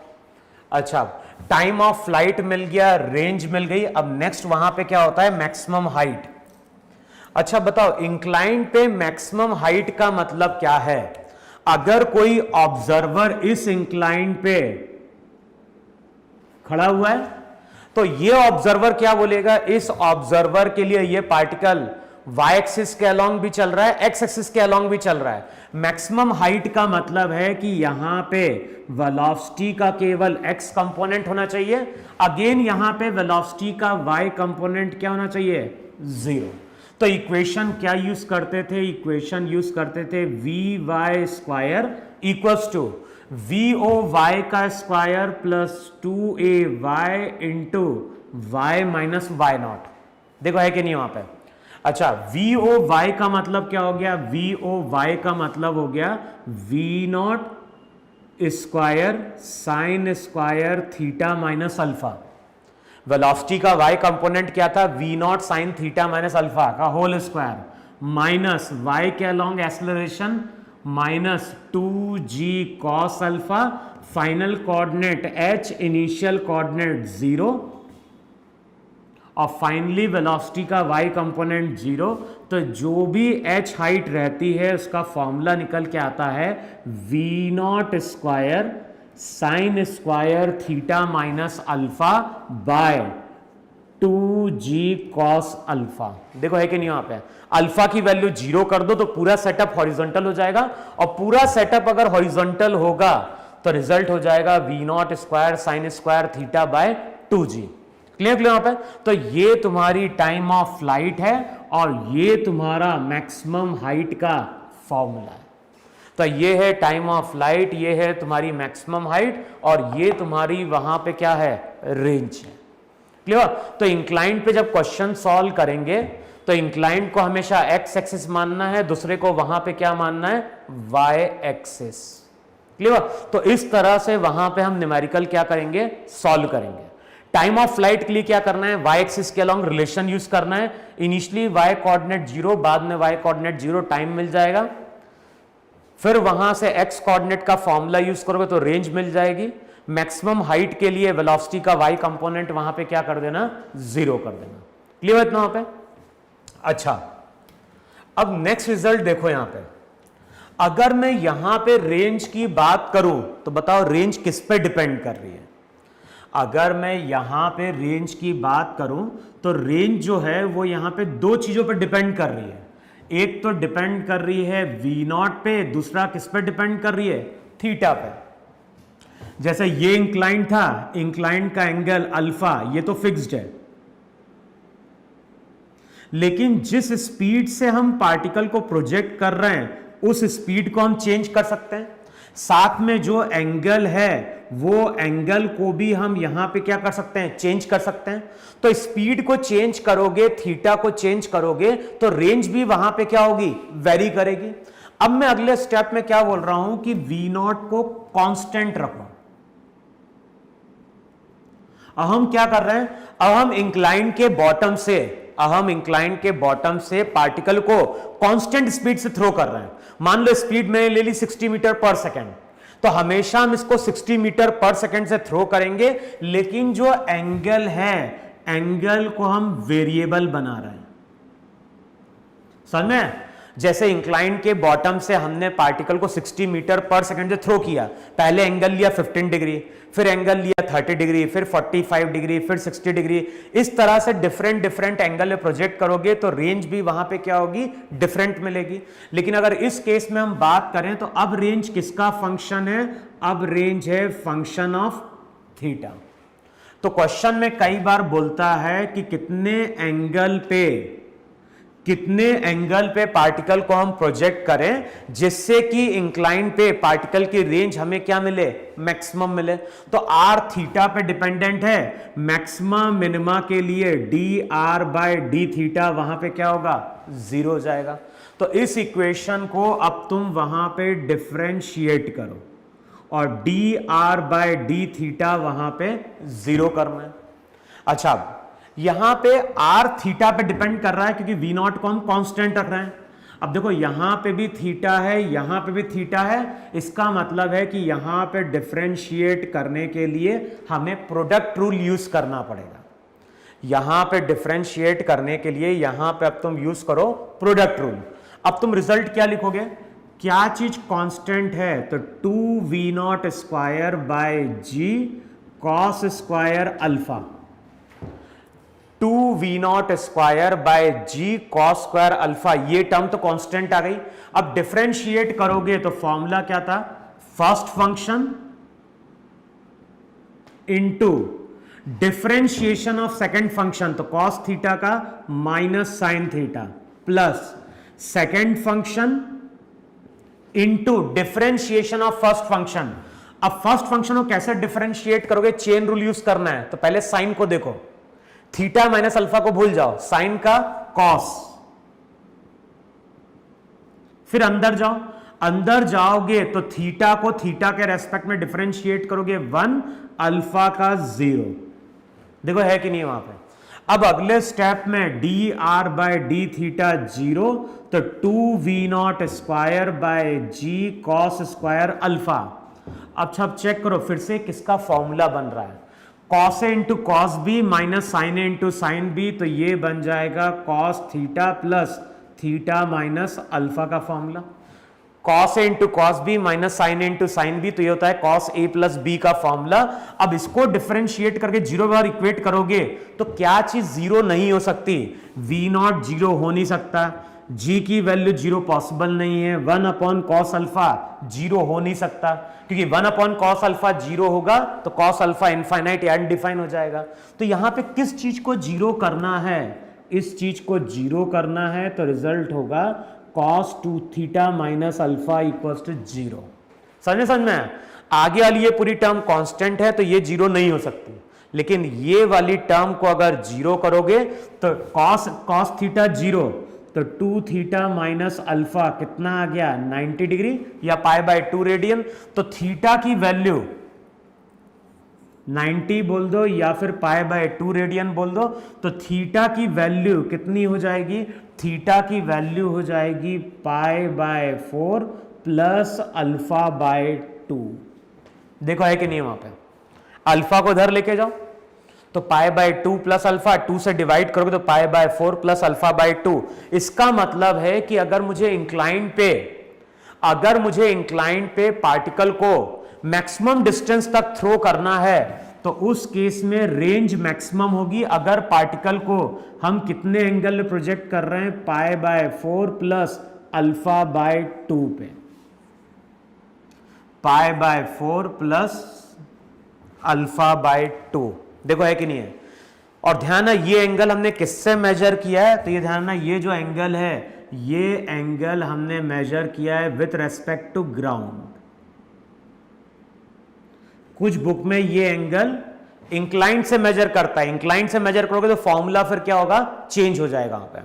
A: अच्छा टाइम ऑफ फ्लाइट मिल गया, रेंज मिल गई। अब नेक्स्ट वहां पे क्या होता है, मैक्सिमम हाइट। अच्छा बताओ इंक्लाइन पे मैक्सिमम हाइट का मतलब क्या है। अगर कोई ऑब्जर्वर इस इंक्लाइन पे खड़ा हुआ है, तो ये ऑब्जर्वर क्या बोलेगा, इस ऑब्जर्वर के लिए ये पार्टिकल y एक्सिस के अलोंग भी चल रहा है, x एक्सिस के अलोंग भी चल रहा है। मैक्सिमम हाइट का मतलब है कि यहां पे वेलोसिटी का केवल x कंपोनेंट होना चाहिए, अगेन यहां पे वेलोसिटी का y कंपोनेंट क्या होना चाहिए, 0। तो इक्वेशन क्या यूज करते थे, इक्वेशन यूज करते थे vy square equals to VOY का square plus 2AY into y minus y naught. देखो है कि नहीं वहां पे। अच्छा, VOY का मतलब क्या हो गया, VOY का मतलब हो गया V naught square sine square theta minus alpha. Velocity का y कंपोनेंट क्या था, V naught sine theta minus alpha का होल स्क्वायर माइनस y के along acceleration minus 2g cos alpha, final coordinate h, initial coordinate 0 और finally velocity का y component 0। तो जो भी h हाइट रहती है उसका फॉर्मूला निकल के आता है v naught square sine square theta minus alpha bye 2g cos alpha. देखो है कि नहीं वहां पे, अल्फा की वैल्यू 0 कर दो तो पूरा सेटअप हॉरिजॉन्टल हो जाएगा, और पूरा सेटअप अगर हॉरिजॉन्टल होगा तो रिजल्ट हो जाएगा v naught square sine square theta by 2g। Clear वहां पे। तो ये तुम्हारी टाइम ऑफ फ्लाइट है और ये तुम्हारा मैक्सिमम हाइट का फॉर्मूला है। तो ये है टाइम ऑफ फ्लाइट, ये है तुम्हारी मैक्सिमम हाइट, और ये तुम्हारी वहां पे क्या है, रेंज है। क्लियर। तो इंक्लाइंड पे जब क्वेश्चन सॉल्व करेंगे तो इंक्लाइंड को हमेशा x एक्सिस मानना है, दूसरे को वहां पे क्या मानना है, y एक्सिस। क्लियर। तो इस तरह से वहां पे हम न्यूमेरिकल क्या करेंगे, सॉल्व करेंगे। टाइम ऑफ फ्लाइट के लिए क्या करना है, y एक्सिस के अलोंग रिलेशन यूज करना है। इनिशियली y कोऑर्डिनेट 0, बाद में y कोऑर्डिनेट 0, टाइम मिल जाएगा। फिर वहां से x कोऑर्डिनेट का फॉर्मूला यूज करोगे तो रेंज मिल जाएगी। मैक्सिमम हाइट के लिए वेलोसिटी का y कंपोनेंट वहां पे क्या कर देना, 0 कर देना। क्लियर है इतना वहां पे। अच्छा, अब नेक्स्ट रिजल्ट देखो यहां पे। अगर मैं यहां पे रेंज की बात करूं तो बताओ रेंज किस पे डिपेंड कर रही है। अगर मैं यहां पे रेंज की बात करूं तो रेंज जो है वो यहां पे दो चीजों पे डिपेंड कर रही है। एक तो डिपेंड कर रही है v नॉट पे, दूसरा किस पे डिपेंड कर रही है, थीटा पे। जैसे ये इंक्लाइंड था, इंक्लाइंड का एंगल अल्फा ये तो फिक्स्ड है, लेकिन जिस स्पीड से हम पार्टिकल को प्रोजेक्ट कर रहे हैं उस स्पीड को हम चेंज कर सकते हैं। साथ में जो एंगल है वो एंगल को भी हम यहां पे क्या कर सकते हैं, चेंज कर सकते हैं। तो स्पीड को चेंज करोगे, थीटा को चेंज करोगे तो रेंज भी वहां पे क्या होगी, वेरी करेगी। अब मैं अगले स्टेप में क्या बोल रहा हूं कि v नॉट को कांस्टेंट रखो। अब हम क्या कर रहे हैं, अब हम इंक्लाइन के बॉटम से पार्टिकल को कांस्टेंट स्पीड से थ्रो कर रहे हैं। मान लो स्पीड में ले ली 60 मीटर पर सेकेंड, तो हमेशा हम इसको 60 मीटर पर सेकेंड से थ्रो करेंगे, लेकिन जो एंगल है, एंगल को हम वेरिएबल बना रहे हैं। समझ में। जैसे इंक्लाइन के बॉटम से हमने पार्टिकल को 60 मीटर पर सेकंड से थ्रो किया, पहले एंगल लिया 15 डिग्री, फिर एंगल लिया 30 डिग्री, फिर 45 डिग्री, फिर 60 डिग्री। इस तरह से डिफरेंट डिफरेंट एंगल में प्रोजेक्ट करोगे तो रेंज भी वहां पे क्या होगी, डिफरेंट मिलेगी। लेकिन अगर इस केस में हम बात करें तो अब रेंज किसका फंक्शन है, अब रेंज है फंक्शन ऑफ थीटा। तो क्वेश्चन में कई बार बोलता है कि कितने एंगल पे पार्टिकल को हम प्रोजेक्ट करें जिससे कि इंक्लाइन पे पार्टिकल की रेंज हमें क्या मिले, मैक्सिमम मिले। तो आर थीटा पे डिपेंडेंट है, मैक्सिमम मिनिमा के लिए d r by d theta वहां पे क्या होगा, 0 हो जाएगा। तो इस इक्वेशन को अब तुम वहां पे डिफरेंशिएट करो और d r by d theta वहां पे 0 करना है। अच्छा, यहां पे आर थीटा पे डिपेंड कर रहा है क्योंकि वी नॉट को हम कांस्टेंट रख रहे हैं। अब देखो यहां पे भी थीटा है, यहां पे भी थीटा है, इसका मतलब है कि यहां पे डिफरेंशिएट करने के लिए हमें प्रोडक्ट रूल यूज करना पड़ेगा। यहां पे डिफरेंशिएट करने के लिए यहां पे अब तुम यूज करो प्रोडक्ट रूल। अब तुम रिजल्ट क्या लिखोगे, क्या चीज कांस्टेंट है, तो 2v naught square by g cos square alpha, 2v0 square by g cos square alpha, ये टर्म तो कांस्टेंट आ गई। अब डिफरेंशिएट करोगे तो फॉर्मूला क्या था, first function into differentiation of second function, तो कॉस थीटा का minus sine theta, plus second function into differentiation of first function. अब फर्स्ट फंक्शन को कैसे डिफरेंशिएट करोगे, चेन रूल यूज करना है। तो पहले साइन को देखो, थीटा माइनस अल्फा को भूल जाओ, साइन का कॉस, फिर अंदर जाओ, अंदर जाओगे तो थीटा को थीटा के रेस्पेक्ट में डिफरेंशिएट करोगे 1, अल्फा का 0। देखो है कि नहीं वहां पे। अब अगले स्टेप में d r by d theta 0, तो 2v0 square by g cos square alpha. अब सब चेक करो फिर से किसका फॉर्मूला बन रहा है, cos a into cos b minus sine a into sine b, तो ये बन जाएगा cos theta plus theta minus alpha का formula. Cos a into cos b minus sine a into sine b, तो ये होता है कॉस ए प्लस बी का फॉर्मूला। अब इसको डिफरेंशिएट करके जीरो बार इक्वेट करोगे तो क्या चीज जीरो नहीं हो सकती, v0 जीरो हो नहीं सकता, g की वैल्यू जीरो पॉसिबल नहीं है, 1 अपॉन कॉस अल्फा जीरो हो नहीं सकता, क्योंकि 1 अपॉन कॉस अल्फा जीरो होगा तो कॉस अल्फा इनफाइनाइट या अनडिफाइन हो जाएगा। तो यहां पे किस चीज को जीरो करना है, इस चीज को जीरो करना है, तो रिजल्ट होगा cos 2 theta minus alpha equals to 0। समझ में आगे वाली ये पूरी टर्म कांस्टेंट है तो ये जीरो नहीं हो सकती, लेकिन ये वाली टर्म को अगर जीरो करोगे तो cos थीटा 0, तो 2 थीटा माइनस अल्फा कितना आ गया 90 डिग्री या पाई बाय 2 रेडियन। तो थीटा की वैल्यू 90 बोल दो या फिर पाई बाय 2 रेडियन बोल दो, तो थीटा की वैल्यू कितनी हो जाएगी, थीटा की वैल्यू हो जाएगी पाई बाय 4 प्लस अल्फा बाय 2। देखो है कि नहीं वहां पे, अल्फा को इधर लेके जाओ तो पाई बाय 2 प्लस अल्फा, 2 से डिवाइड करोगे तो पाई बाय 4 प्लस अल्फा बाय 2। इसका मतलब है कि अगर मुझे इंक्लाइन पे पार्टिकल को मैक्सिमम डिस्टेंस तक थ्रो करना है तो उस केस में रेंज मैक्सिमम होगी अगर पार्टिकल को हम कितने एंगल में प्रोजेक्ट कर रहे हैं, पाई बाय 4 प्लस अल्फा बाय 2 पे, पाई बाय 4 प्लस अल्फा बाय 2। देखो है कि नहीं है। और ध्यान है ये एंगल हमने किससे मेजर किया है, तो ये ध्यान है ये जो एंगल है ये एंगल हमने मेजर किया है विथ रेस्पेक्ट टू ग्राउंड। कुछ बुक में ये एंगल इंक्लाइंड से मेजर करता है, इंक्लाइंड से मेजर करोगे तो फॉर्मूला फिर क्या होगा, चेंज हो जाएगा वहां पे।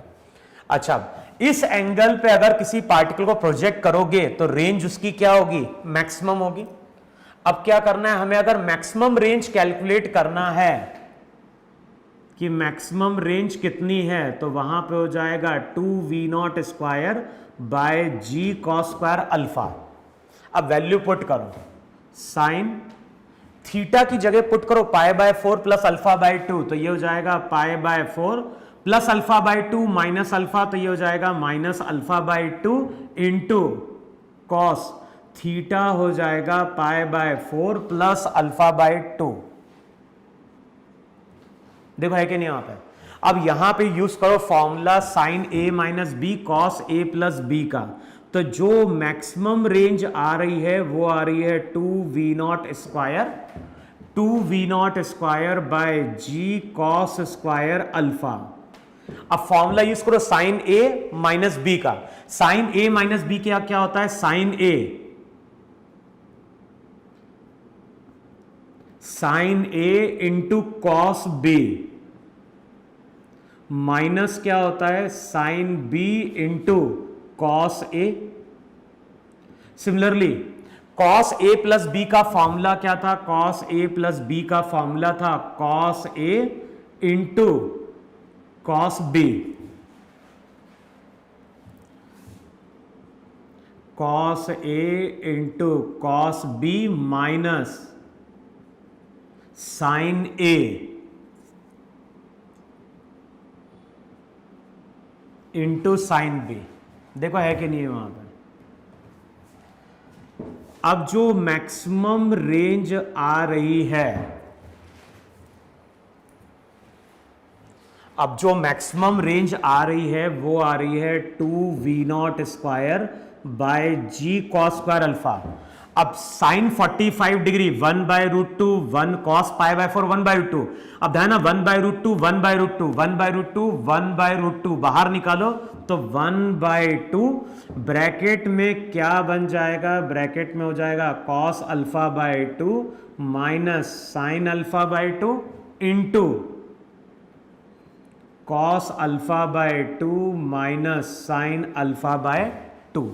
A: अच्छा, इस एंगल पे अगर किसी पार्टिकल को प्रोजेक्ट करोगे तो रेंज उसकी क्या होगी, मैक्सिमम होगी। अब क्या करना है हमें, अगर मैक्सिमम रेंज कैलकुलेट करना है कि मैक्सिमम रेंज कितनी है, तो वहां पे हो जाएगा 2v0 square by g cos square alpha. अब वैल्यू पुट करो, साइन थीटा की जगह पुट करो pi by 4 plus alpha by 2, तो ये हो जाएगा pi by 4 plus alpha by 2 minus alpha, तो ये हो जाएगा minus alpha by 2 into cos theta हो जाएगा pi by 4 plus alpha by 2। देखो है कि नहीं यहां पे। अब यहां पे यूज करो formula sine a minus B cos a plus b का, तो जो मैक्सिमम रेंज आ रही है वो आ रही है 2v0 square by g cos square alpha. अब फॉर्मूला यूज करो साइन ए माइनस बी का, साइन ए माइनस बी क्या होता है, sine a into cos b minus क्या होता है, sine b into cos a. Similarly cos a plus b का फॉर्मूला क्या था, कॉस ए प्लस बी का फॉर्मूला था cos a into cos b, cos a into cos b minus sine a into sine b. देखो है कि नहीं है वहां पर। अब जो मैक्सिमम रेंज आ रही है अब जो मैक्सिमम रेंज आ रही है वो आ रही है 2v0 bye g cos square alpha. अब साइन 45 डिग्री 1/√2 1 cos π/4 1/√2। अब ध्यान ना 1/√2 1/√2 1/√2 1/√2 बाहर निकालो तो 1/2 ब्रैकेट में क्या बन जाएगा, ब्रैकेट में हो जाएगा cos α/2 minus sine α/2 into cos α/2 minus sine α/2।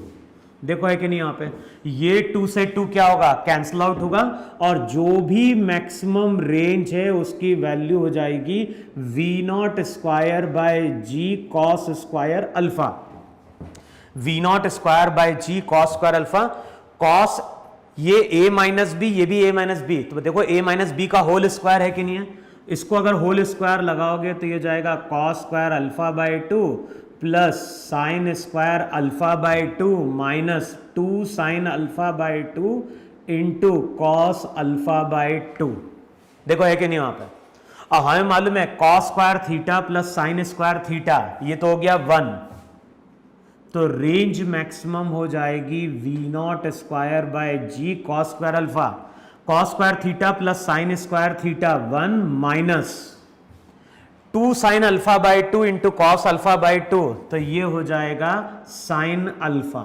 A: देखो है कि नहीं यहां पे, ये 2 से 2 क्या होगा, कैंसल आउट होगा और जो भी मैक्सिमम रेंज है उसकी वैल्यू हो जाएगी v0 by g cos square alpha. v0 by g cos square alpha. Cos ये a माइनस बी, ये भी a माइनस बी, तो देखो a माइनस बी का होल स्क्वायर है कि नहीं है। इसको अगर होल स्क्वायर लगाओगे तो ये जाएगा cos square α/2 plus sine square α/2 minus 2 sine α/2 into cos α/2। देखो है कि नहीं वहां पे। अब हमें मालूम है cos square theta plus sine square theta, ये तो हो गया 1, तो रेंज मैक्सिमम हो जाएगी v0 by g cos square alpha. Cos square theta plus sine square theta 1 minus 2 sine α/2 into cos α/2, तो ये हो जाएगा sine alpha.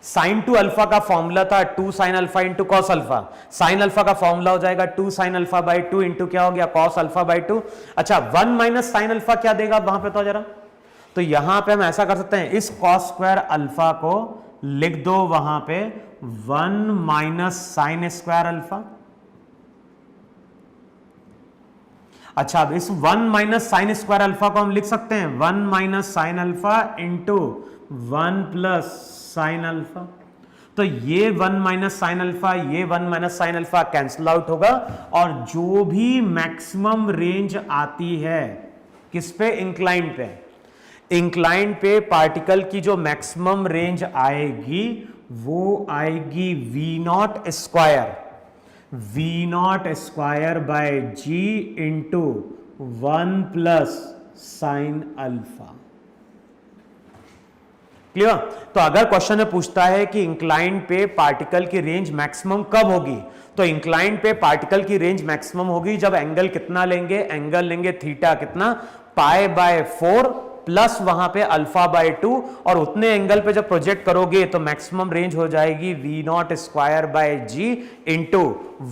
A: Sine two alpha का फॉर्मूला था 2 sine alpha into cos alpha. Sine alpha का formula हो जाएगा 2 sine α/2 into क्या हो गया कॉस α/2। अच्छा 1 माइनस साइन अल्फा क्या देगा वहां पे, तो जरा तो यहां पे हम ऐसा कर सकते हैं, इस कॉस स्क्वायर अल्फा को लिख दो वहां पे 1 माइनस साइन स्क्वायर अल्फा। अच्छा अब इस 1 माइनस साइन स्क्वायर अल्फा को हम लिख सकते हैं 1 minus sign alpha into 1 plus sine alpha. तो ये 1 माइनस साइन अल्फा, ये 1 minus sine alpha cancel out होगा और जो भी मैक्सिमम रेंज आती है किस पे, इंक्लाइन पे, इंक्लाइन पे पार्टिकल की जो मैक्सिमम रेंज आएगी वो आएगी v0 by g into 1 plus sine alpha. Clear. तो अगर क्वेश्चन में पूछता है कि इंक्लाइन पे पार्टिकल की रेंज मैक्सिमम कब होगी, तो इंक्लाइन पे पार्टिकल की रेंज मैक्सिमम होगी जब एंगल कितना लेंगे, एंगल लेंगे थीटा कितना π/4 प्लस वहां पे α/2 और उतने एंगल पे जब प्रोजेक्ट करोगे तो मैक्सिमम रेंज हो जाएगी v0 by g into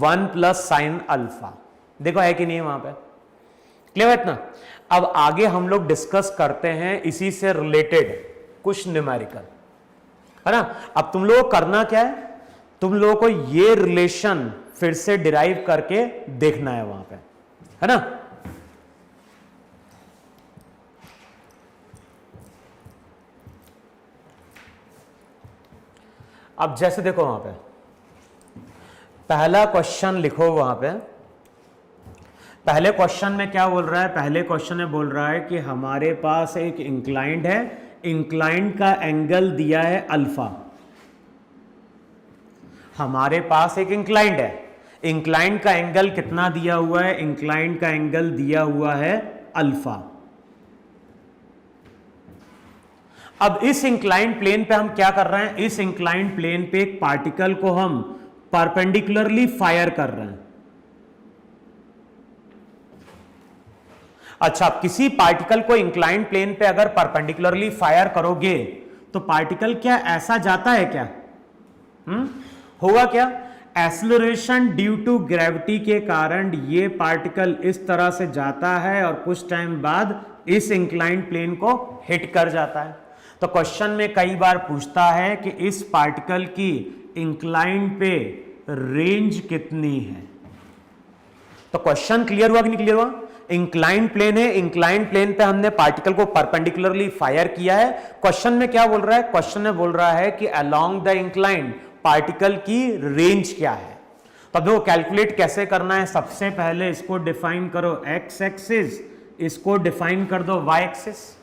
A: 1 plus sine alpha. देखो है कि नहीं वहां पे, क्लियर है इतना। अब आगे हम लोग डिस्कस करते हैं इसी से रिलेटेड कुछ न्यूमेरिकल, है ना। अब तुम लोगों को करना क्या है, तुम लोगों को ये रिलेशन फिर से डिराइव करके देखना है वहां पे, है ना। अब जैसे देखो वहां पे पहला क्वेश्चन लिखो, वहां पे पहले क्वेश्चन में क्या बोल रहा है, पहले क्वेश्चन में बोल रहा है कि हमारे पास एक इंक्लाइंड है, इंक्लाइंड का एंगल दिया है अल्फा। हमारे पास एक इंक्लाइंड है, इंक्लाइंड का एंगल कितना दिया हुआ है, इंक्लाइंड का एंगल दिया हुआ है अल्फा। अब इस इंक्लाइंड प्लेन पे हम क्या कर रहे हैं, इस इंक्लाइंड प्लेन पे एक पार्टिकल को हम परपेंडिकुलरली फायर कर रहे हैं। अच्छा किसी पार्टिकल को इंक्लाइंड प्लेन पे अगर परपेंडिकुलरली फायर करोगे तो पार्टिकल क्या ऐसा जाता है क्या, होगा क्या, एक्सेलरेशन ड्यू टू ग्रेविटी के कारण ये पार्टिकल इस तरह से जाता है और कुछ टाइम बाद इस इंक्लाइंड प्लेन को हिट कर जाता है। तो क्वेश्चन में कई बार पूछता है कि इस पार्टिकल की इंक्लाइंड पे रेंज कितनी है। तो क्वेश्चन क्लियर हुआ कि नहीं क्लियर हुआ। इंक्लाइंड प्लेन है, इंक्लाइंड प्लेन पे हमने पार्टिकल को परपेंडिकुलरली फायर किया है। क्वेश्चन में क्या बोल रहा है, क्वेश्चन में बोल रहा है कि अलोंग द इंक्लाइंड पार्टिकल की रेंज क्या है। तो देखो कैलकुलेट कैसे करना है, सबसे पहले इसको डिफाइन करो x एक्सिस, इसको डिफाइन कर दो y एक्सिस।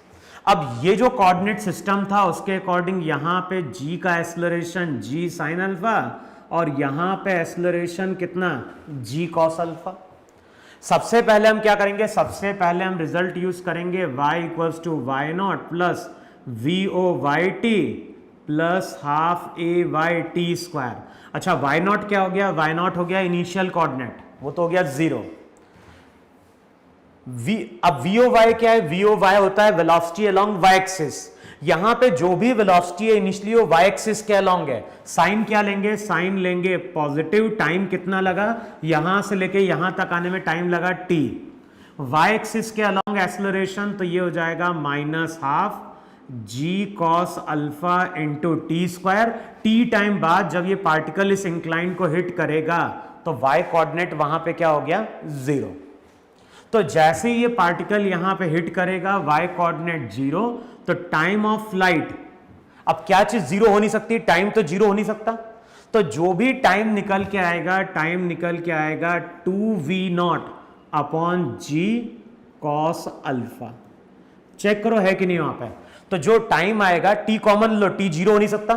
A: अब ये जो कोऑर्डिनेट सिस्टम था उसके अकॉर्डिंग यहां पे g का एक्सेलरेशन g साइन अल्फा और यहां पे एक्सेलरेशन कितना g कॉस अल्फा। सबसे पहले हम क्या करेंगे, सबसे पहले हम रिजल्ट यूज करेंगे y equals to y naught plus v o y t plus half a y t square. अच्छा y नॉट क्या हो गया, y नॉट हो गया इनिशियल कोऑर्डिनेट, वो तो हो गया 0। अब वी ओ वाई क्या है, वी ओ वाई होता है वेलोसिटी अलोंग वाई एक्सिस। यहां पे जो भी वेलोसिटी है इनिशियली वो वाई एक्सिस के अलोंग है। साइन क्या लेंगे, साइन लेंगे पॉजिटिव, टाइम कितना लगा, यहां से लेके यहां तक आने में टाइम लगा t। वाई एक्सिस के अलोंग एक्सेलरेशन तो ये हो जाएगा माइनस हाफ जी cos alpha into T square. T time बाद जब ये पार्टिकल इस इंक्लाइन को हिट करेगा तो वाई कोऑर्डिनेट वहां पे क्या हो गया, 0। तो जैसे ही ये पार्टिकल यहां पे हिट करेगा वाई कोऑर्डिनेट 0, तो टाइम ऑफ फ्लाइट, अब क्या चीज 0 हो नहीं सकती, टाइम तो 0 हो नहीं सकता, तो जो भी टाइम निकल के आएगा, टाइम निकल के आएगा 2v0 अपॉन जी कॉस अल्फा। चेक करो है कि नहीं वहां पे। तो जो टाइम आएगा, टी कॉमन लो, टी 0 हो नहीं सकता,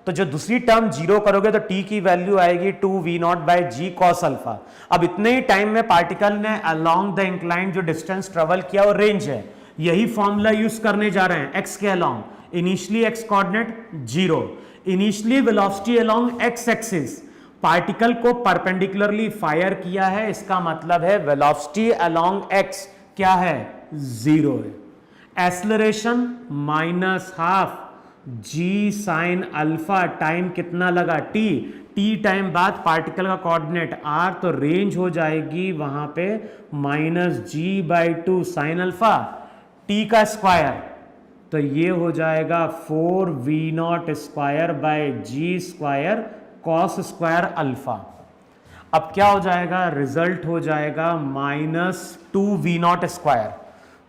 A: तो जो दूसरी टर्म 0 करोगे तो t की वैल्यू आएगी 2v0 bye g cos alpha. अब इतने ही टाइम में पार्टिकल ने अलोंग द इंक्लाइन जो डिस्टेंस ट्रेवल किया और रेंज है, यही फॉर्मूला यूज करने जा रहे हैं x के along. Initially x coordinate 0, initially velocity along x axis, particle को परपेंडिकुलरली फायर किया है, इसका मतलब है वेलोसिटी अलोंग x क्या है, 0 है। Acceleration minus half g sine alpha, time कितना लगा t, t टाइम बाद पार्टिकल का कोऑर्डिनेट r, तो रेंज हो जाएगी वहां पे minus g by 2 sine alpha, t का स्क्वायर, तो ये हो जाएगा 4v0 square by g square cos square alpha. अब क्या हो जाएगा, रिजल्ट हो जाएगा minus 2v0 square,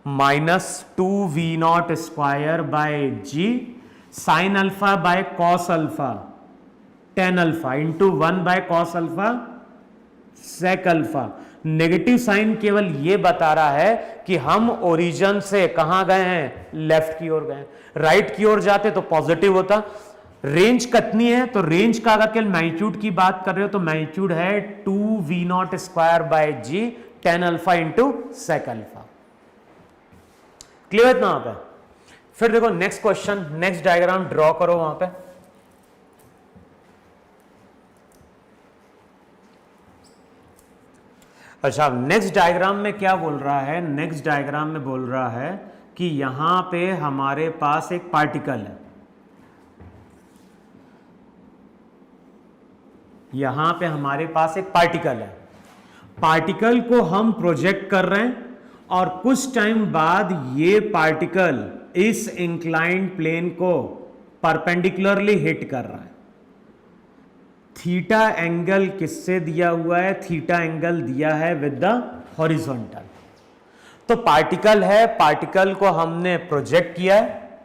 A: minus 2v0 square by g sine alpha by cos alpha tan alpha into 1 by cos alpha sec alpha. Negative sign केवल ये बता रहा है कि हम ओरिजिन से कहां गए हैं, लेफ्ट की ओर गए। राइट की ओर जाते तो पॉजिटिव होता। रेंज कितनी है, तो रेंज का अगर केवल मैग्नीट्यूड की बात कर रहे हो तो मैग्नीट्यूड है 2v0 square by g tan alpha into sec alpha. Clear है ना वहां पे। फिर देखो next question, next diagram draw करो वहां पे। अच्छा नेक्स्ट डायग्राम में क्या बोल रहा है, नेक्स्ट डायग्राम में बोल रहा है कि यहां पे हमारे पास एक पार्टिकल है, यहां पे हमारे पास एक पार्टिकल है, पार्टिकल को हम प्रोजेक्ट कर रहे हैं और कुछ टाइम बाद ये पार्टिकल इस इंक्लाइंड प्लेन को परपेंडिकुलरली हिट कर रहा है। थीटा एंगल किससे दिया हुआ है, थीटा एंगल दिया है विद द हॉरिजॉन्टल। तो पार्टिकल है, पार्टिकल को हमने प्रोजेक्ट किया है,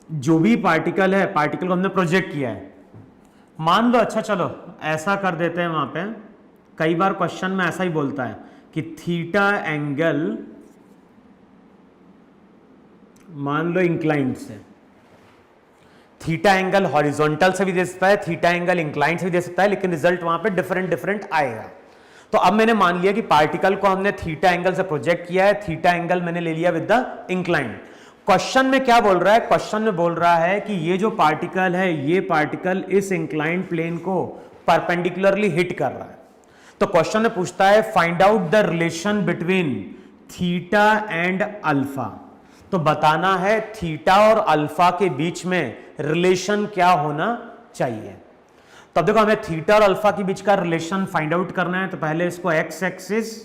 A: जो भी पार्टिकल है पार्टिकल को हमने प्रोजेक्ट किया है। मान लो, अच्छा चलो ऐसा कर देते हैं, वहां पे कई बार क्वेश्चन में ऐसा ही बोलता है कि थीटा एंगल मान लो इंक्लाइंड से, थीटा एंगल हॉरिजॉन्टल से भी दे सकता है, थीटा एंगल इंक्लाइंड से भी दे सकता है, लेकिन रिजल्ट वहां पे डिफरेंट डिफरेंट आएगा। तो अब मैंने मान लिया कि पार्टिकल को हमने थीटा एंगल से प्रोजेक्ट किया है, थीटा एंगल मैंने ले लिया विद द इंक्लाइंड। क्वेश्चन में क्या बोल रहा है, क्वेश्चन में बोल रहा है कि ये जो पार्टिकल है, ये पार्टिकल इस इंक्लाइंड प्लेन को परपेंडिकुलरली हिट कर रहा है। तो क्वेश्चन में पूछता है find out the relation between theta and alpha. तो बताना है थीटा और अल्फा के बीच में रिलेशन क्या होना चाहिए। तो अब देखो हमें थीटा और अल्फा के बीच का रिलेशन फाइंड आउट करना है। तो पहले इसको एक्स एक्सिस,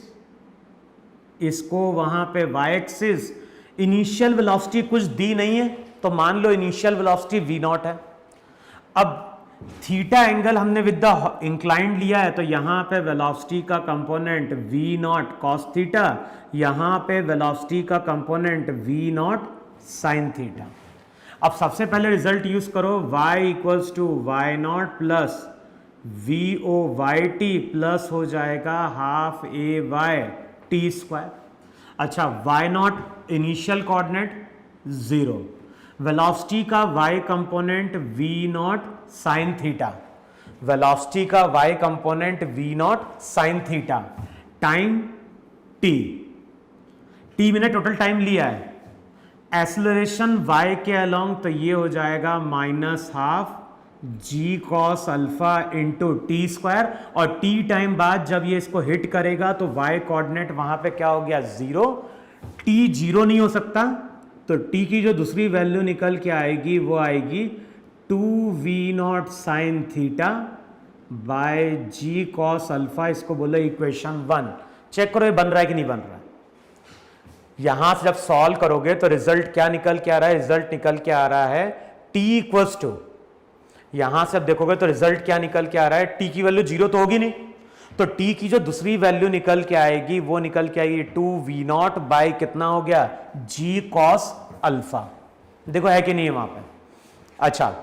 A: इसको वहां पे वाई एक्सिस, इनिशियल वेलोसिटी कुछ दी नहीं है तो मान लो इनिशियल वेलोसिटी v0 है। अब थीटा एंगल हमने विद द इंक्लाइंड लिया है, तो यहां पे वेलोसिटी का कंपोनेंट v0 cos थीटा, यहां पे वेलोसिटी का कंपोनेंट v0 sin थीटा। अब सबसे पहले रिजल्ट यूज करो, y equals to y0 plus v o y t plus हो जाएगा half a y t square. अच्छा y0 इनिशियल कोऑर्डिनेट 0, वेलोसिटी का y component v0 sin theta, velocity का y component v0 sin theta, time t, t मैंने total time लिया है, acceleration y के along तो ये हो जाएगा -12 g cos alpha into T square, और टी टाइम बाद जब ये इसको हिट करेगा तो y कोऑर्डिनेट वहां पे क्या हो गया 0, टी 0 नहीं हो सकता, तो टी की जो दूसरी वैल्यू निकल के आएगी वो आएगी 2v0 sine theta by g cos alpha, इसको बोलो इक्वेशन 1। चेक करो ये बन रहा है कि नहीं बन रहा है। यहां से जब सॉल्व करोगे तो रिजल्ट क्या निकल के आ रहा है, रिजल्ट निकल के आ रहा है t इक्वल्स टू, यहां से अब देखोगे तो रिजल्ट क्या निकल के आ रहा है, t की वैल्यू 0 तो होगी नहीं, तो t की जो दूसरी वैल्यू निकल के आएगी वो निकल के आएगी 2v0 बाई कितना हो गया g कॉस अल्फा। देखो है कि नहीं है वहां पे। अच्छा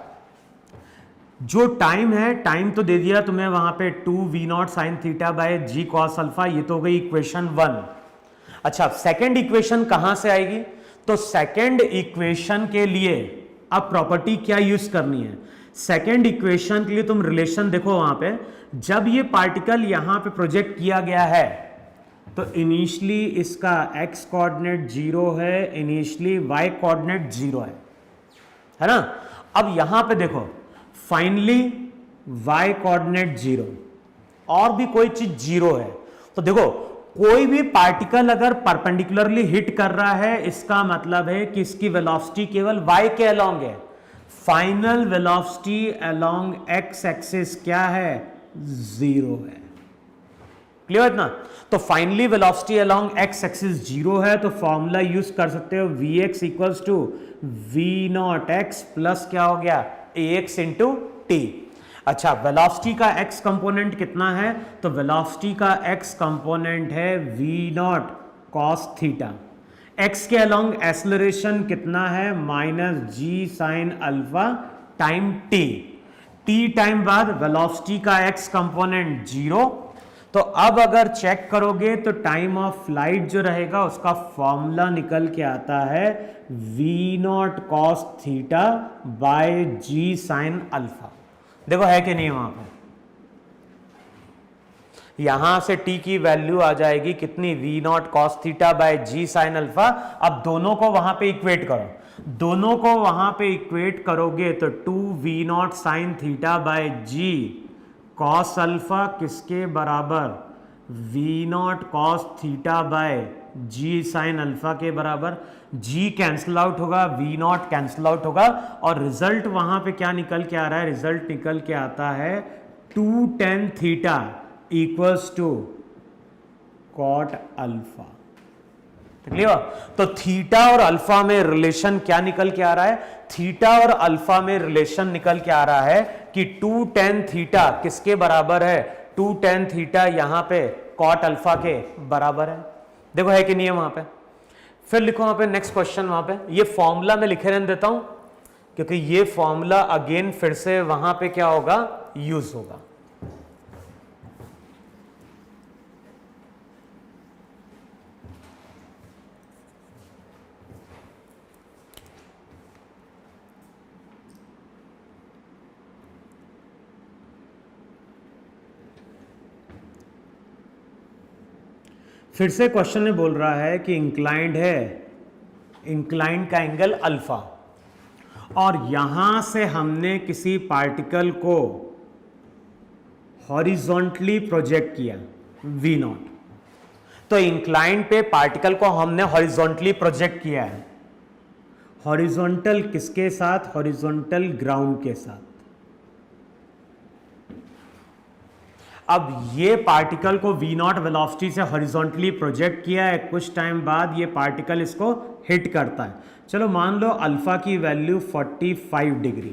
A: जो टाइम है, टाइम तो दे दिया तुम्हें वहां पे 2v0 sine theta by g cos alpha, ये तो हो गई इक्वेशन 1। अच्छा सेकेंड इक्वेशन कहां से आएगी, तो सेकेंड इक्वेशन के लिए अब प्रॉपर्टी क्या यूज करनी है, सेकेंड इक्वेशन के लिए तुम रिलेशन देखो वहां पे, जब ये पार्टिकल यहां पे प्रोजेक्ट किया गया है तो इनिशियली इसका x कोऑर्डिनेट 0 है, इनिशियली y कोऑर्डिनेट 0 है ना। अब यहां पे देखो फाइनली y कोऑर्डिनेट 0 और भी कोई चीज 0 है, तो देखो कोई भी पार्टिकल अगर परपेंडिकुलरली हिट कर रहा है इसका मतलब है कि इसकी वेलोसिटी केवल y के अलोंग है, final velocity along x axis क्या है 0 है। क्लियर इतना, तो finally velocity along x axis 0 है, तो फॉर्मूला यूज कर सकते हो vx equals to v0x plus क्या हो गया ax इंटू टी। अच्छा वेलोसिटी का x कंपोनेंट कितना है, तो वेलोसिटी का x कंपोनेंट है v0 cos थीटा, x के अलोंग एक्सेलरेशन कितना है -g sine alpha time t, t time बाद वेलोसिटी का x कंपोनेंट 0, तो अब अगर चेक करोगे तो टाइम ऑफ फ्लाइट जो रहेगा उसका फॉर्मूला निकल के आता है v0 cos theta by g sine alpha. देखो है कि नहीं वहां पर, यहां से t की वैल्यू आ जाएगी कितनी v0 cos theta by g sine alpha. अब दोनों को वहां पे इक्वेट करो, दोनों को वहां पे इक्वेट करोगे तो 2v0 sine theta bye g cos alpha किसके बराबर v0 cos theta by g sine alpha के बराबर, g कैंसिल आउट होगा, v0 कैंसिल आउट होगा, और रिजल्ट वहां पे क्या निकल के आ रहा है, रिजल्ट निकल के आता है 2 tan theta equals to cot alpha. Clear, तो थीटा और अल्फा में रिलेशन क्या निकल के आ रहा है, थीटा और अल्फा में रिलेशन निकल के आ रहा है कि 2 tan थीटा किसके बराबर है, 2 tan थीटा यहां पे cot अल्फा के बराबर है। देखो है कि नहीं है वहां पे। फिर लिखो वहां पे नेक्स्ट क्वेश्चन, वहां पे ये फॉर्मूला मैं लिखे रहने देता हूं क्योंकि ये फॉर्मूला अगेन फिर से वहां पे क्या होगा यूज होगा। फिर से क्वेश्चन में बोल रहा है कि इंक्लाइंड है, इंक्लाइंड का एंगल अल्फा, और यहां से हमने किसी पार्टिकल को हॉरिजॉन्टली प्रोजेक्ट किया v0, तो इंक्लाइंड पे पार्टिकल को हमने हॉरिजॉन्टली प्रोजेक्ट किया है, हॉरिजॉन्टल किसके साथ, हॉरिजॉन्टल ग्राउंड के साथ। अब ये पार्टिकल को v0 वेलोसिटी से हॉरिजॉन्टली प्रोजेक्ट किया है, कुछ टाइम बाद ये पार्टिकल इसको हिट करता है। चलो मान लो अल्फा की वैल्यू 45 डिग्री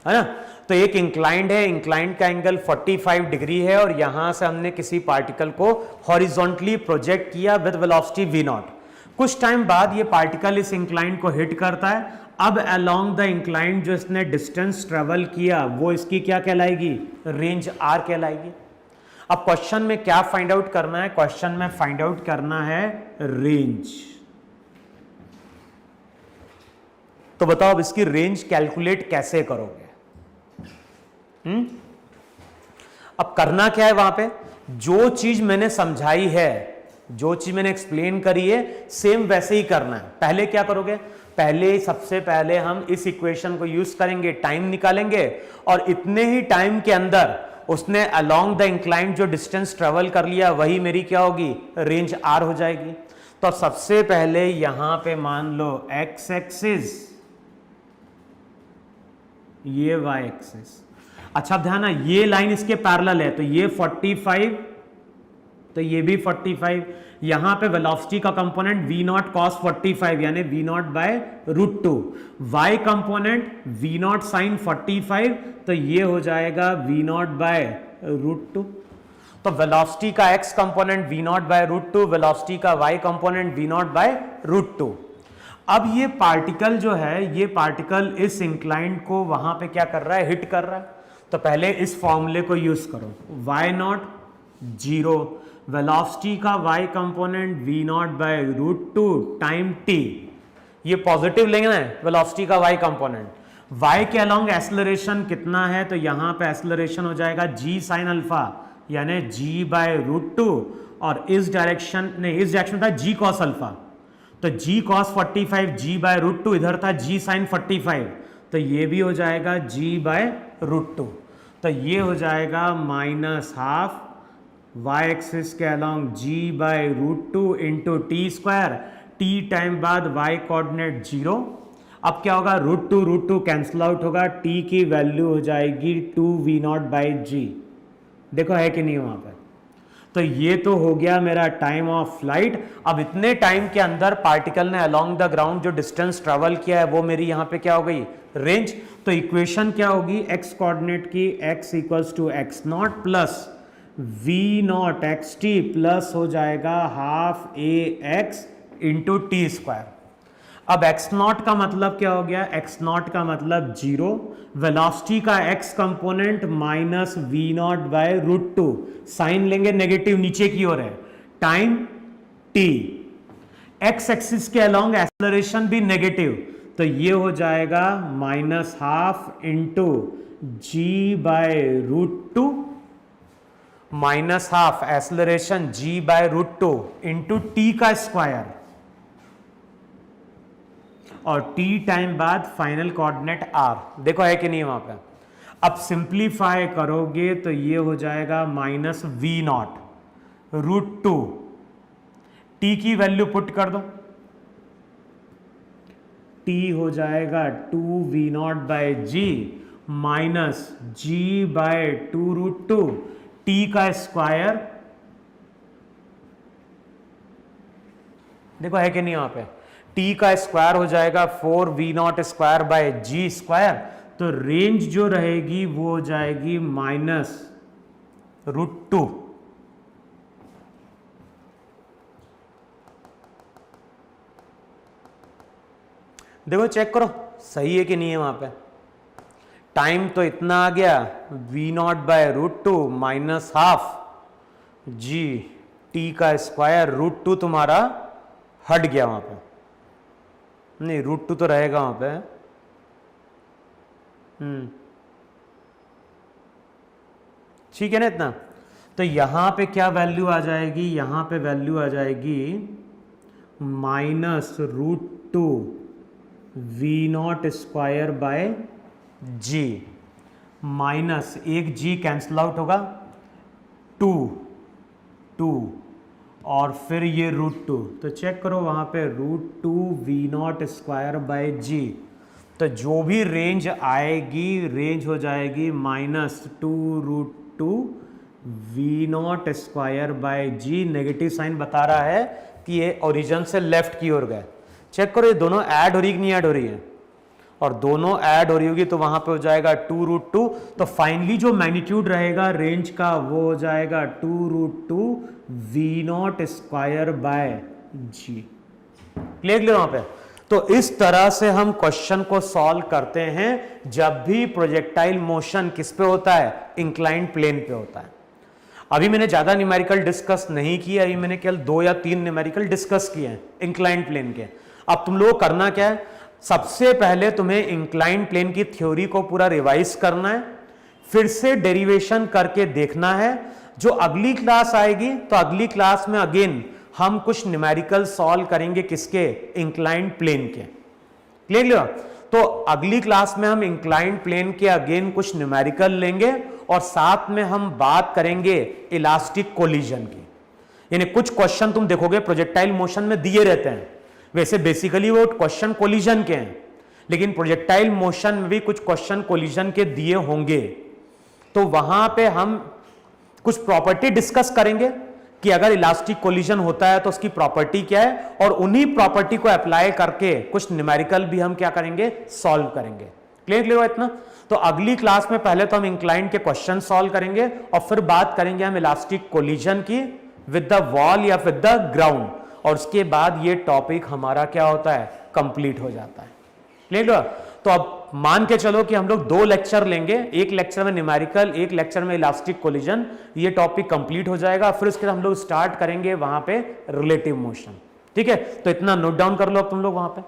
A: है ना, तो एक इंक्लाइंड है, इंक्लाइंड का एंगल 45 डिग्री है, और यहां से हमने किसी पार्टिकल को हॉरिजॉन्टली प्रोजेक्ट किया विद वेलोसिटी v0। कुछ टाइम बाद ये पार्टिकल इस इंक्लाइंड को हिट करता है। अब अलोंग द इंक्लाइंड जो इसने डिस्टेंस ट्रेवल किया वो इसकी क्या कहलाएगी, रेंज r कहलाएगी। अब क्वेश्चन में क्या फाइंड आउट करना है, क्वेश्चन में फाइंड आउट करना है रेंज। तो बताओ अब इसकी रेंज कैलकुलेट कैसे करोगे। अब करना क्या है वहां पे, जो चीज मैंने समझाई है, जो चीज मैंने एक्सप्लेन करी है, सेम वैसे ही करना है। पहले क्या करोगे, पहले सबसे पहले हम इस इक्वेशन को यूज करेंगे, टाइम निकालेंगे, और इतने ही टाइम के अंदर उसने अलोंग द इंक्लाइंड जो डिस्टेंस ट्रेवल कर लिया वही मेरी क्या होगी, रेंज आर हो जाएगी। तो सबसे पहले यहां पे मान लो एक्स एक्सिस, ये वाई एक्सिस। अच्छा ध्यान है, ये लाइन इसके पैरेलल है, तो ये 45, तो ये भी 45। यहां पे वेलोसिटी का कंपोनेंट v नॉट कॉस 45 यानी v naught by root 2, y component v naught sine 45, तो ये हो जाएगा v नॉट बाय रूट 2। तो वेलोसिटी का x component v naught by root 2, velocity का y component v naught by root 2। अब ये पार्टिकल जो है, ये पार्टिकल इस इंक्लाइंड को वहां पे क्या कर रहा है, हिट कर रहा है। तो पहले इस फॉर्मूले को यूज करो, y नॉट 0, वेलोसिटी का y component v naught by root 2 time t, ये पॉजिटिव लेंगे ना वेलोसिटी का y कंपोनेंट। y के अलोंग एक्सेलरेशन कितना है, तो यहां पे एक्सेलरेशन हो जाएगा g साइन अल्फा यानी g बाय रूट 2, और इस डायरेक्शन नहीं, इस डायरेक्शन था g कॉस अल्फा, तो g cos 45 g by root 2, इधर था g साइन 45, तो ये भी हो जाएगा g बाय रूट 2। तो ये हो जाएगा माइनस हाफ y एक्सिस के along g by root 2 into T square, t time बाद y कोऑर्डिनेट 0। अब क्या होगा, रूट टू कैंसिल आउट होगा, t की वैल्यू हो जाएगी 2v नॉट बाई g। देखो है कि नहीं वहां पर। तो ये तो हो गया मेरा टाइम ऑफ फ्लाइट। अब इतने टाइम के अंदर पार्टिकल ने अलोंग द ग्राउंड जो डिस्टेंस ट्रेवल किया है वो मेरी यहां पे क्या हो गई, रेंज। तो इक्वेशन क्या होगी, x कोऑर्डिनेट की, x equals to x naught plus v naught x t plus हो जाएगा हाफ ए एक्स इंटू टी स्क्वायर। अब x नॉट का मतलब क्या हो गया, x नॉट का मतलब 0, वेलोसिटी का x component minus v naught by root 2, sign लेंगे नेगेटिव नीचे की ओर है, टाइम t, x एक्सिस के अलोंग एक्सेलरेशन भी नेगेटिव, तो ये हो जाएगा minus half into g by root 2, minus half acceleration g by root 2 into t का स्क्वायर, और t टाइम बाद फाइनल कोऑर्डिनेट r। देखो है कि नहीं वहां पे। अब सिंप्लीफाई करोगे तो ये हो जाएगा minus v naught root 2, t की वैल्यू पुट कर दो, t हो जाएगा 2v naught by g minus g by 2 root 2, t का स्क्वायर। देखो है कि नहीं वहां पे, t का स्क्वायर हो जाएगा 4v not square by g square, तो रेंज जो रहेगी वो हो जाएगी माइनस रूट 2। देखो चेक करो सही है कि नहीं है वहां पे। टाइम तो इतना आ गया, v naught by root 2 minus half g t का स्क्वायर, रूट 2 तुम्हारा हट गया वहां पे, नहीं रूट 2 तो रहेगा वहां पे। ठीक है ना इतना। तो यहां पे क्या वैल्यू आ जाएगी, यहां पे वैल्यू आ जाएगी minus root 2 v naught square by g, minus एक g कैंसिल आउट होगा, 2 और फिर ये रूट 2, तो चेक करो वहां पे root 2 v naught square by g, तो जो भी रेंज आएगी रेंज हो जाएगी minus 2 root 2 v naught square by g। Negative sign बता रहा है कि ये ओरिजिन से लेफ्ट की ओर गए। चेक करो ये दोनों ऐड हो रही कि नहीं ऐड हो रही है, और दोनों ऐड हो रही होगी तो वहां पे हो जाएगा 2 रूट 2। तो फाइनली जो मैग्नीट्यूड रहेगा रेंज का वो हो जाएगा 2 root 2 v naught square by g। Clear वहां पे। तो इस तरह से हम क्वेश्चन को सॉल्व करते हैं जब भी प्रोजेक्टाइल मोशन किस पे होता है, इंक्लाइंड प्लेन पे होता है। अभी मैंने ज्यादा न्यूमेरिकल डिस्कस नहीं किया, अभी मैंने केवल 2 या 3 न्यूमेरिकल डिस्कस किए हैं इंक्लाइंड प्लेन के। अब तुम लोग करना क्या है, सबसे पहले तुम्हें इंक्लाइंड प्लेन की थ्योरी को पूरा रिवाइज करना है, फिर से डेरिवेशन करके देखना है। जो अगली क्लास आएगी तो अगली क्लास में अगेन हम कुछ न्यूमेरिकल सॉल्व करेंगे, किसके? इंक्लाइंड प्लेन के। क्लियर? तो अगली क्लास में हम इंक्लाइंड प्लेन के अगेन कुछ न्यूमेरिकल लेंगे और साथ में हम बात करेंगे इलास्टिक कोलिजन की। यानी कुछ क्वेश्चन तुम देखोगे प्रोजेक्टाइल मोशन में दिए रहते हैं, वैसे बेसिकली वो क्वेश्चन कोलिजन के हैं, लेकिन प्रोजेक्टाइल मोशन में भी कुछ क्वेश्चन कोलिजन के दिए होंगे। तो वहां पे हम कुछ प्रॉपर्टी डिस्कस करेंगे कि अगर इलास्टिक कोलिजन होता है तो उसकी प्रॉपर्टी क्या है, और उन्हीं प्रॉपर्टी को अप्लाई करके कुछ न्यूमेरिकल भी हम क्या करेंगे? सॉल्व करेंगे। क्लियर हो इतना? तो अगली क्लास में पहले तो हम इंक्लाइंड के क्वेश्चन सॉल्व करेंगे और फिर बात करेंगे हम इलास्टिक कोलिजन की विद द वॉल या विद द ग्राउंड, और उसके बाद ये टॉपिक हमारा क्या होता है? कंप्लीट हो जाता है। क्लियर? तो अब मान के चलो कि हम लोग 2 लेक्चर लेंगे, एक लेक्चर में न्यूमेरिकल, एक लेक्चर में इलास्टिक कोलिजन, ये टॉपिक कंप्लीट हो जाएगा। फिर उसके बाद हम लोग स्टार्ट करेंगे वहां पे रिलेटिव मोशन। ठीक है, तो इतना नोट डाउन कर लो अब तुम लोग वहां पे।